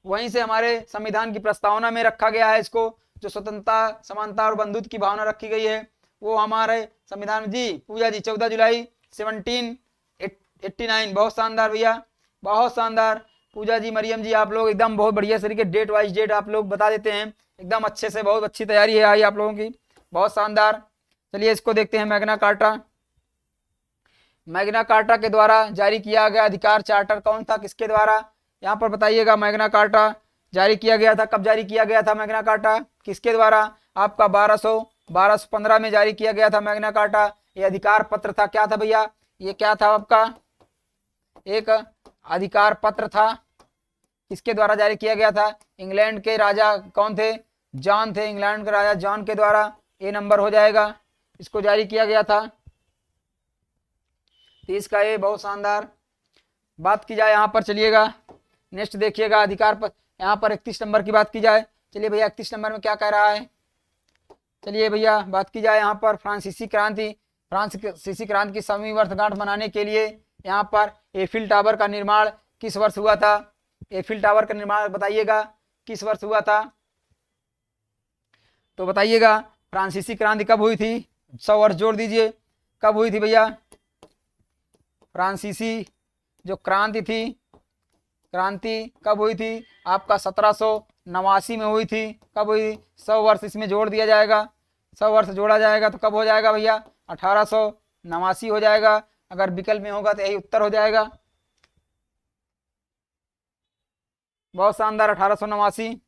वहीं से हमारे संविधान की प्रस्तावना में रखा गया है इसको, जो स्वतंत्रता, समानता और बंधुत्व की भावना रखी गई है, वो हमारे संविधान में जी, पूजा जी, 14 जुलाई 1789, बहुत शानदार भैया, बहुत शानदार। पूजा जी, मरियम जी, आप लोग एकदम बहुत बढ़िया तरीके डेट वाइज डेट आप लोग बता देते हैं एकदम अच्छे से, बहुत अच्छी तैयारी है आई आप लोगों की, बहुत शानदार। चलिए इसको देखते हैं। मैग्ना कार्टा, मैग्ना कार्टा के द्वारा जारी किया गया अधिकार चार्टर कौन था? किसके द्वारा? यहाँ पर बताइएगा। मैग्ना कार्टा जारी किया गया था, कब जारी किया गया था मैग्ना कार्टा? किसके द्वारा? आपका 1215 में जारी किया गया था मैग्ना कार्टा। ये अधिकार पत्र था। क्या था भैया? ये क्या था आपका? एक अधिकार पत्र था। किसके द्वारा जारी किया गया था? इंग्लैंड के राजा कौन थे? जॉन थे। इंग्लैंड के राजा जॉन के द्वारा ए नंबर हो जाएगा, इसको जारी किया गया था। 30 का ए, बहुत शानदार। बात की जाए यहाँ पर, चलिएगा नेक्स्ट देखिएगा अधिकार पर, यहाँ पर 31 नंबर की बात की जाए। चलिए भैया 31 नंबर में क्या कह रहा है? चलिए भैया बात की जाए यहाँ पर फ्रांसीसी क्रांति, फ्रांसीसी क्रांति की 100वीं वर्षगांठ मनाने के लिए यहाँ पर एफिल टावर का निर्माण किस वर्ष हुआ था? एफिल टावर का निर्माण बताइएगा किस वर्ष हुआ था? तो बताइएगा फ्रांसीसी क्रांति कब हुई थी? 100 वर्ष जोड़ दीजिए, कब हुई थी भैया? फ्रांसीसी जो क्रांति थी, क्रांति कब हुई थी? आपका 1789 में हुई थी। कब हुई? 100 वर्ष इसमें जोड़ दिया जाएगा, 100 वर्ष जोड़ा जाएगा तो कब हो जाएगा भैया? 1889 हो जाएगा। अगर विकल्प में होगा तो यही उत्तर हो जाएगा। बहुत शानदार, 1889,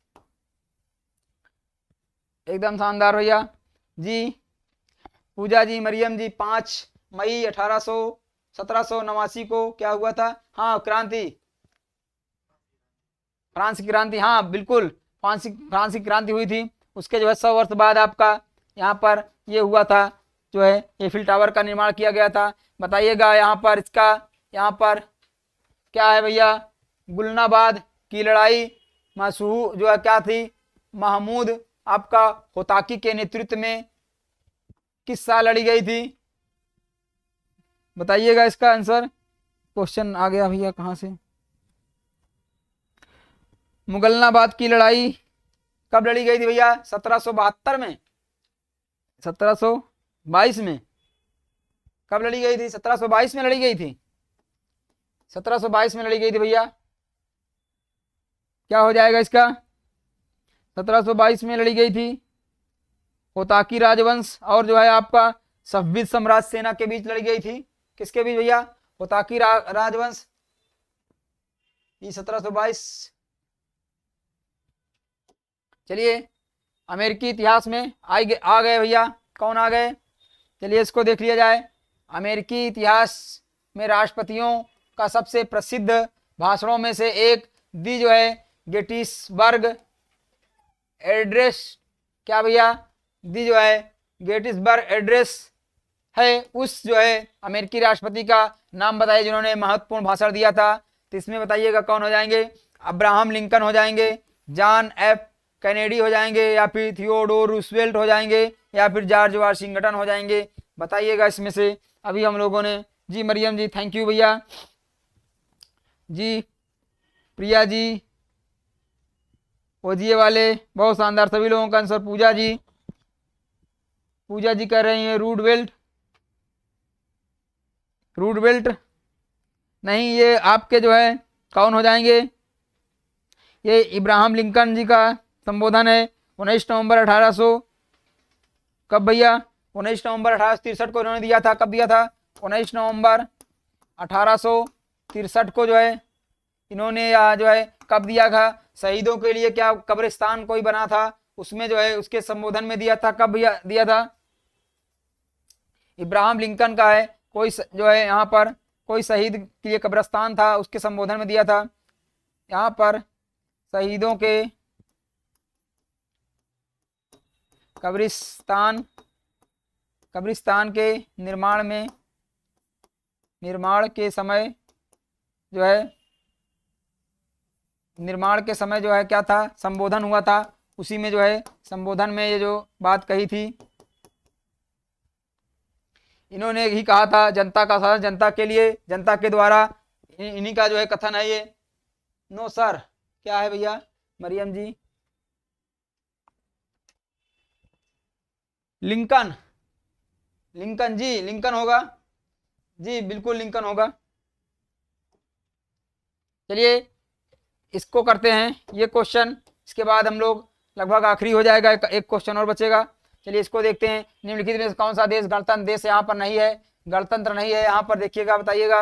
एकदम शानदार भैया जी। पूजा जी, मरियम जी, 5 मई 1789 को क्या हुआ था? हाँ क्रांति, फ्रांस की क्रांति, हाँ बिल्कुल फ्रांस की क्रांति हुई थी। उसके जो है 100 वर्ष बाद आपका यहाँ पर ये हुआ था, जो है एफिल टावर का निर्माण किया गया था। बताइएगा यहाँ पर इसका, यहाँ पर क्या है भैया? गुलनाबाद की लड़ाई मशहूर जो है क्या थी? महमूद आपका होताकी के नेतृत्व में किस साल लड़ी गई थी? बताइएगा इसका आंसर। क्वेश्चन आ गया भैया कहाँ से? मुगलनाबाद की लड़ाई कब लड़ी गई थी भैया? 1772 में, 1722 में। कब लड़ी गई थी? 1722 में लड़ी गई थी। 1722 में लड़ी गई थी भैया। क्या हो जाएगा इसका? 1722 में लड़ी गई थी। होताकी राजवंश और जो है आपका सफविद सम्राट सेना के बीच लड़ी गई थी। किसके बीच भैया? होताकी राजवंश। ये 1722। चलिए अमेरिकी इतिहास में आ गए भैया। कौन आ गए? चलिए इसको देख लिया जाए। अमेरिकी इतिहास में राष्ट्रपतियों का सबसे प्रसिद्ध भाषणों में से एक दी जो है गेटिसबर्ग एड्रेस। क्या भैया? दी जो है गेटिसबर्ग एड्रेस है। उस जो है अमेरिकी राष्ट्रपति का नाम बताइए जिन्होंने महत्वपूर्ण भाषण दिया था। तो इसमें बताइएगा कौन हो जाएंगे? अब्राहम लिंकन हो जाएंगे, जॉन एफ कैनेडी हो जाएंगे, या फिर थियोडोर रूजवेल्ट हो जाएंगे, या फिर जॉर्ज वाशिंगटन हो जाएंगे। बताइएगा इसमें से। अभी हम लोगों ने जी मरियम जी थैंक यू भैया जी, प्रिया जी, ओजिए वाले बहुत शानदार, सभी लोगों का आंसर। पूजा जी कर रही हैं रूडवेल्ट नहीं, ये आपके जो है कौन हो जाएंगे? ये इब्राहिम लिंकन जी का संबोधन है 19 नवंबर 1800। कब भैया? 19 नवंबर 1863 को इन्होंने दिया था। कब दिया था? 19 नवंबर 1863 को जो है इन्होंने जो है कब दिया था? शहीदों के लिए क्या कब्रिस्तान कोई बना था, उसमें जो है उसके संबोधन में दिया था। कब दिया था? इब्राहिम लिंकन का है कोई जो है यहाँ पर कोई शहीद के लिए कब्रिस्तान था, उसके संबोधन में दिया था। यहाँ पर शहीदों के कब्रिस्तान के निर्माण के समय जो है क्या था? संबोधन हुआ था। उसी में जो है संबोधन में ये जो बात कही थी, इन्होंने ही कहा था जनता का शासन जनता के लिए, जनता के द्वारा। इन्हीं का जो है कथन है ये। नो सर, क्या है भैया? मरियम जी, लिंकन जी, लिंकन होगा जी, बिल्कुल लिंकन होगा। चलिए इसको करते हैं ये क्वेश्चन, इसके बाद हम लोग लगभग आखिरी हो जाएगा, एक क्वेश्चन और बचेगा। चलिए इसको देखते हैं। निम्नलिखित में से कौन सा देश गणतंत्र देश यहाँ पर नहीं है? गणतंत्र नहीं है यहाँ पर, देखिएगा बताइएगा।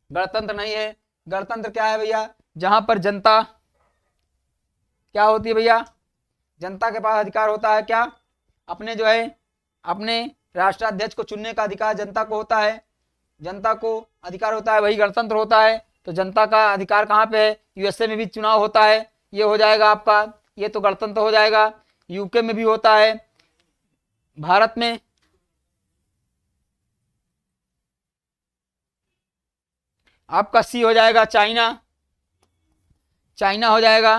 गणतंत्र नहीं है। गणतंत्र क्या है भैया? जहां पर जनता क्या होती है भैया? जनता के पास अधिकार होता है क्या? अपने जो है अपने राष्ट्राध्यक्ष को चुनने का अधिकार जनता को होता है। जनता को अधिकार होता है, वही गणतंत्र होता है। तो जनता का अधिकार कहाँ पे है? यूएसए में भी चुनाव होता है, ये हो जाएगा आपका, ये तो गणतंत्र हो जाएगा। यूके में भी होता है। भारत में आपका सी हो जाएगा, चाइना हो जाएगा।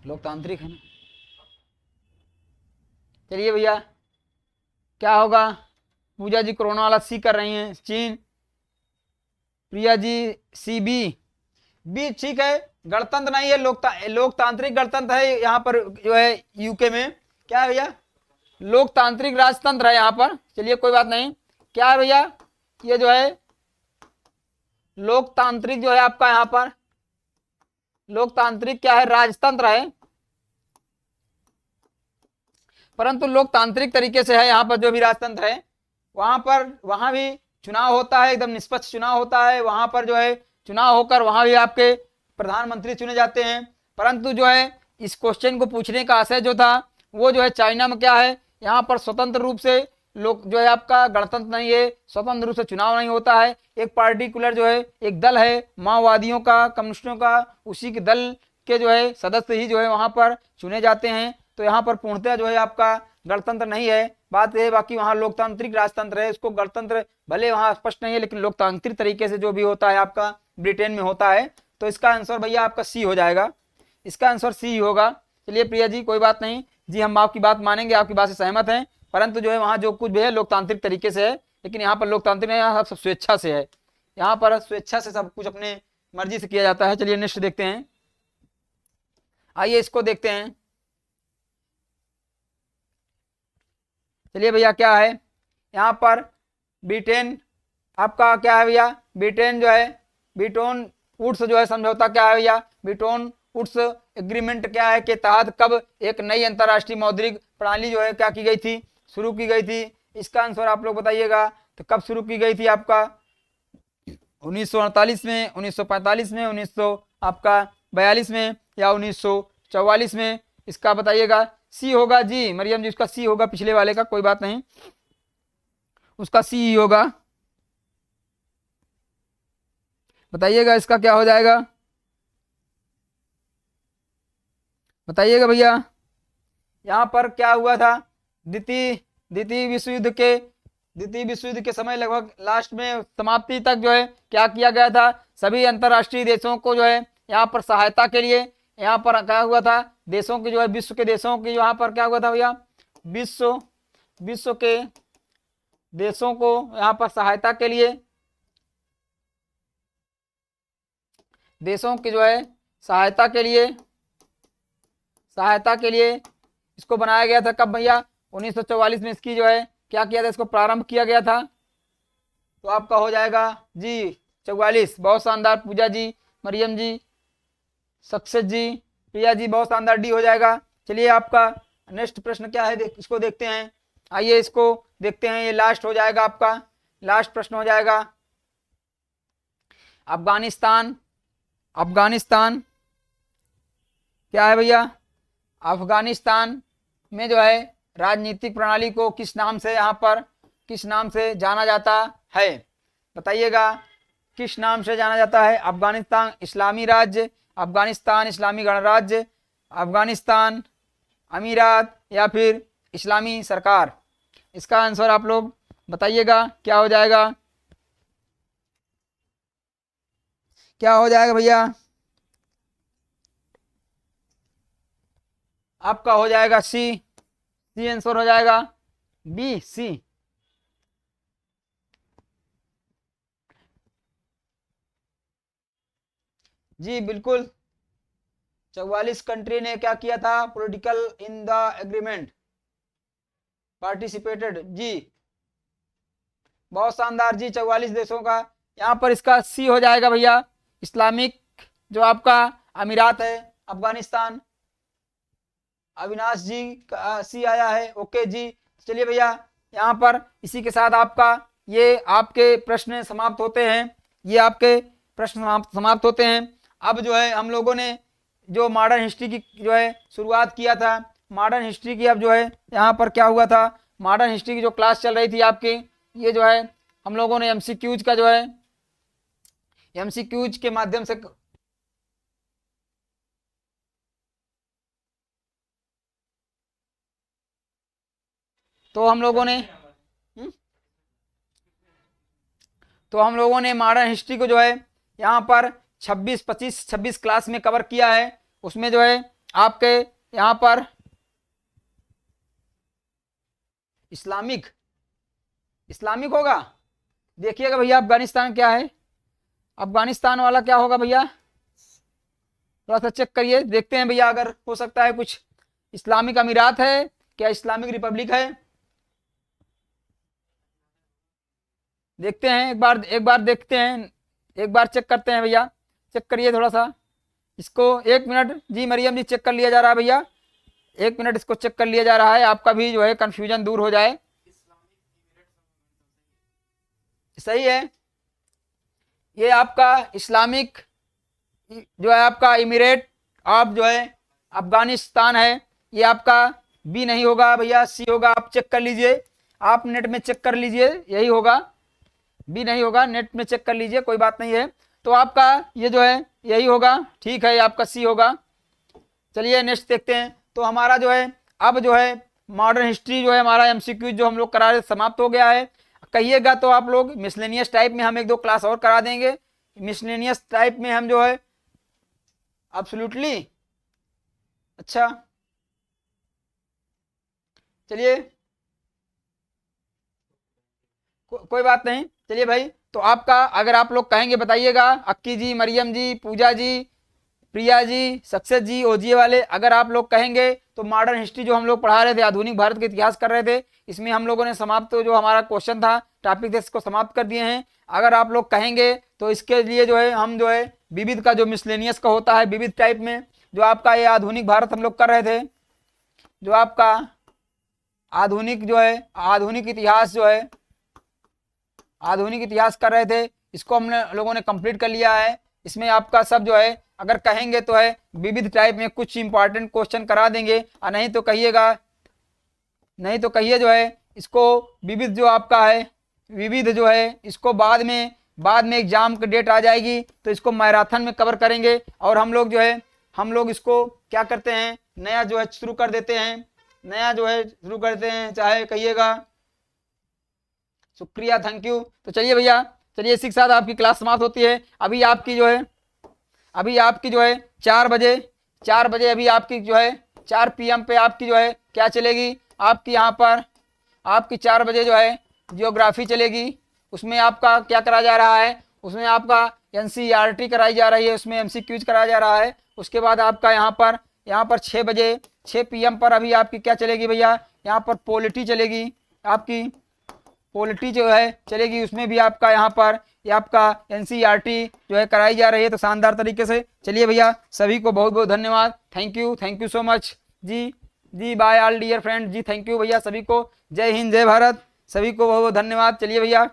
लोकतांत्रिक है ना। चलिए भैया क्या होगा? पूजा जी कोरोना वाला सी कर रही हैं। चीन। प्रिया जी सी बी ठीक है। गणतंत्र नहीं है, लोकतांत्रिक गणतंत्र है यहाँ पर जो है यूके में। क्या है भैया? लोकतांत्रिक राजतंत्र है यहाँ पर। चलिए कोई बात नहीं। क्या है भैया? ये जो है लोकतांत्रिक जो है आपका यहाँ पर लोकतांत्रिक क्या है? राजतंत्र है, परंतु लोकतांत्रिक तरीके से है। यहाँ पर जो भी राजतंत्र है वहां भी चुनाव होता है, एकदम निष्पक्ष चुनाव होता है। वहां पर जो है चुनाव होकर वहां भी आपके प्रधानमंत्री चुने जाते हैं। परंतु जो है इस क्वेश्चन को पूछने का आशय जो था वो जो है चाइना में क्या है? यहाँ पर स्वतंत्र रूप से लोग जो है आपका गणतंत्र नहीं है, स्वतंत्र रूप से चुनाव नहीं होता है। एक पार्टिकुलर जो है एक दल है माओवादियों का, कम्युनिस्टों का, उसी के दल के जो है सदस्य ही जो है वहां पर चुने जाते हैं। तो यहाँ पर पूर्णतः जो है आपका गणतंत्र नहीं है। बात है बाकी वहाँ लोकतांत्रिक राजतंत्र है। उसको गणतंत्र भले वहाँ स्पष्ट नहीं है, लेकिन लोकतांत्रिक तरीके से जो भी होता है आपका ब्रिटेन में होता है। तो इसका आंसर भैया आपका सी हो जाएगा। इसका आंसर सी होगा। चलिए प्रिया जी कोई बात नहीं जी, हम आपकी बात मानेंगे, आपकी बात से सहमत हैं। परंतु जो है वहाँ जो कुछ भी है लोकतांत्रिक तरीके से है, लेकिन यहाँ पर लोकतांत्रिक नहीं, यहाँ सब स्वेच्छा से है। यहाँ पर स्वेच्छा से सब कुछ अपने मर्जी से किया जाता है। चलिए नेक्स्ट देखते हैं। आइए इसको देखते हैं। चलिए भैया क्या है यहाँ पर, ब्रिटेन आपका क्या है भैया, ब्रिटेन जो है ब्रिटोन वुड्स जो है समझौता क्या है भैया, ब्रिटोन वुड्स एग्रीमेंट क्या है के तहत कब एक नई अंतर्राष्ट्रीय मौद्रिक प्रणाली जो है क्या की गई थी, शुरू की गई थी। इसका आंसर आप लोग बताइएगा। तो कब शुरू की गई थी आपका 1948 में, 1945 में, 1900 आपका 42 में, या 1944 में। इसका बताइएगा। सी होगा जी मरियम जी, उसका सी होगा, पिछले वाले का कोई बात नहीं, उसका सी ही होगा। बताइएगा इसका क्या हो जाएगा, बताइएगा भैया। यहाँ पर क्या हुआ था, द्वितीय विश्व युद्ध के समय लगभग लास्ट में समाप्ति तक जो है क्या किया गया था, सभी अंतर्राष्ट्रीय देशों को जो है यहाँ पर सहायता के लिए, यहाँ पर क्या हुआ था, देशों की जो है विश्व के देशों की यहाँ पर क्या हुआ था भैया, विश्व के देशों को यहाँ पर सहायता के लिए, देशों की जो है सहायता के लिए इसको बनाया गया था। कब भैया 1944 में इसकी जो है क्या किया था, इसको प्रारंभ किया गया था। तो आपका हो जाएगा जी 44। बहुत शानदार पूजा जी, मरियम जी, सक्सेस जी, प्रिया जी, बहुत शानदार, डी हो जाएगा। चलिए आपका नेक्स्ट प्रश्न क्या है इसको देखते हैं। आइए इसको देखते हैं, ये लास्ट हो जाएगा आपका, लास्ट प्रश्न हो जाएगा। अफगानिस्तान क्या है भैया, अफगानिस्तान में जो है राजनीतिक प्रणाली को किस नाम से यहाँ पर किस नाम से जाना जाता है, बताइएगा किस नाम से जाना जाता है। अफगानिस्तान इस्लामी राज्य, अफगानिस्तान इस्लामी गणराज्य, अफगानिस्तान अमीरात, या फिर इस्लामी सरकार। इसका आंसर आप लोग बताइएगा क्या हो जाएगा, क्या हो जाएगा भैया। आपका हो जाएगा सी आंसर हो जाएगा, बी सी। जी बिल्कुल, 44 कंट्री ने क्या किया था, political in the agreement participated जी, बहुत शानदार जी, 44 देशों का। यहाँ पर इसका सी हो जाएगा भैया, इस्लामिक जो आपका अमीरात है अफगानिस्तान। अविनाश जी का सी आया है, ओके जी। चलिए भैया यहाँ पर इसी के साथ आपका ये आपके प्रश्न समाप्त होते हैं, ये आपके प्रश्न समाप्त होते हैं। अब जो है हम लोगों ने जो मॉडर्न हिस्ट्री की जो है शुरुआत किया था, मॉडर्न हिस्ट्री की अब जो है यहाँ पर क्या हुआ था, मॉडर्न हिस्ट्री की जो क्लास चल रही थी आपकी, ये जो है हम लोगों ने एमसीक्यूज का जो है एमसीक्यूज के माध्यम से तो हम लोगों ने मॉडर्न हिस्ट्री को जो है यहाँ पर 26 क्लास में कवर किया है। उसमें जो है आपके यहाँ पर इस्लामिक होगा, देखिएगा भैया अफगानिस्तान क्या है, अफगानिस्तान वाला क्या होगा भैया, थोड़ा सा चेक करिए, देखते हैं भैया, अगर हो सकता है कुछ इस्लामिक अमीरात है क्या, इस्लामिक रिपब्लिक है, देखते हैं एक बार देखते हैं, एक बार चेक करते हैं भैया, चेक करिए थोड़ा सा इसको, 1 मिनट जी मरियम जी, चेक कर लिया जा रहा है भैया, 1 मिनट इसको चेक कर लिया जा रहा है, आपका भी जो है कंफ्यूजन दूर हो जाए। सही है, ये आपका इस्लामिक जो है आपका इमिरेट ऑफ जो है अफगानिस्तान है, ये आपका बी नहीं होगा भैया, सी होगा। आप चेक कर लीजिए, आप नेट में चेक कर लीजिए, यही होगा, बी नहीं होगा, नेट में चेक कर लीजिए, कोई बात नहीं है। तो आपका ये जो है यही होगा, ठीक है, आपका सी होगा। चलिए नेक्स्ट देखते हैं। तो हमारा जो है अब जो है मॉडर्न हिस्ट्री जो है हमारा एमसीक्यू जो हम लोग करा रहे समाप्त हो गया है। कहिएगा तो आप लोग मिसलेनियस टाइप में हम 1-2 क्लास और करा देंगे, मिसलेनियस टाइप में हम जो है एब्सोल्युटली। अच्छा चलिए कोई बात नहीं, चलिए भाई। तो आपका अगर आप लोग कहेंगे बताइएगा, अक्की जी, मरियम जी, पूजा जी, प्रिया जी, सक्सेस जी, ओजीए वाले, अगर आप लोग कहेंगे तो मॉडर्न हिस्ट्री जो हम लोग पढ़ा रहे थे, आधुनिक भारत का इतिहास कर रहे थे, इसमें हम लोगों ने समाप्त जो हमारा क्वेश्चन था टॉपिक थे इसको समाप्त कर दिए हैं। अगर आप लोग कहेंगे तो इसके लिए जो है हम जो है विविध का जो मिसलेनियस का होता है विविध टाइप में, जो आपका ये आधुनिक भारत हम लोग कर रहे थे, जो आपका आधुनिक जो है आधुनिक इतिहास जो है आधुनिक इतिहास कर रहे थे, इसको हमने लोगों ने कंप्लीट कर लिया है। इसमें आपका सब जो है अगर कहेंगे तो है विविध टाइप में कुछ इंपॉर्टेंट क्वेश्चन करा देंगे, और नहीं तो कहिएगा, नहीं तो कहिए जो है इसको विविध जो आपका है विविध जो है इसको बाद में एग्जाम की डेट आ जाएगी तो इसको मैराथन में कवर करेंगे। और हम लोग जो है हम लोग इसको क्या करते हैं नया जो है शुरू कर देते हैं, नया जो है शुरू करते हैं, चाहे कहिएगा। शुक्रिया, थैंक यू। तो चलिए भैया, चलिए इसी के साथ आपकी क्लास समाप्त होती है। अभी आपकी जो है 4 बजे अभी आपकी जो है 4 PM पे आपकी जो है क्या चलेगी, आपकी यहाँ पर आपकी 4 बजे जो है जियोग्राफी चलेगी। उसमें आपका क्या करा जा रहा है, उसमें आपका NCERT कराई जा रही है, उसमें MCQs कराया जा रहा है। उसके बाद आपका यहाँ पर 6 PM पर अभी आपकी क्या चलेगी भैया, यहाँ पर पॉलिटी चलेगी, आपकी पॉलिटी जो है चलेगी। उसमें भी आपका यहाँ पर ये आपका NCERT जो है कराई जा रही है, तो शानदार तरीके से। चलिए भैया, सभी को बहुत बहुत धन्यवाद, थैंक यू सो मच जी बाय ऑल डियर फ्रेंड जी, थैंक यू भैया सभी को। जय हिंद, जय भारत, सभी को बहुत बहुत धन्यवाद। चलिए भैया।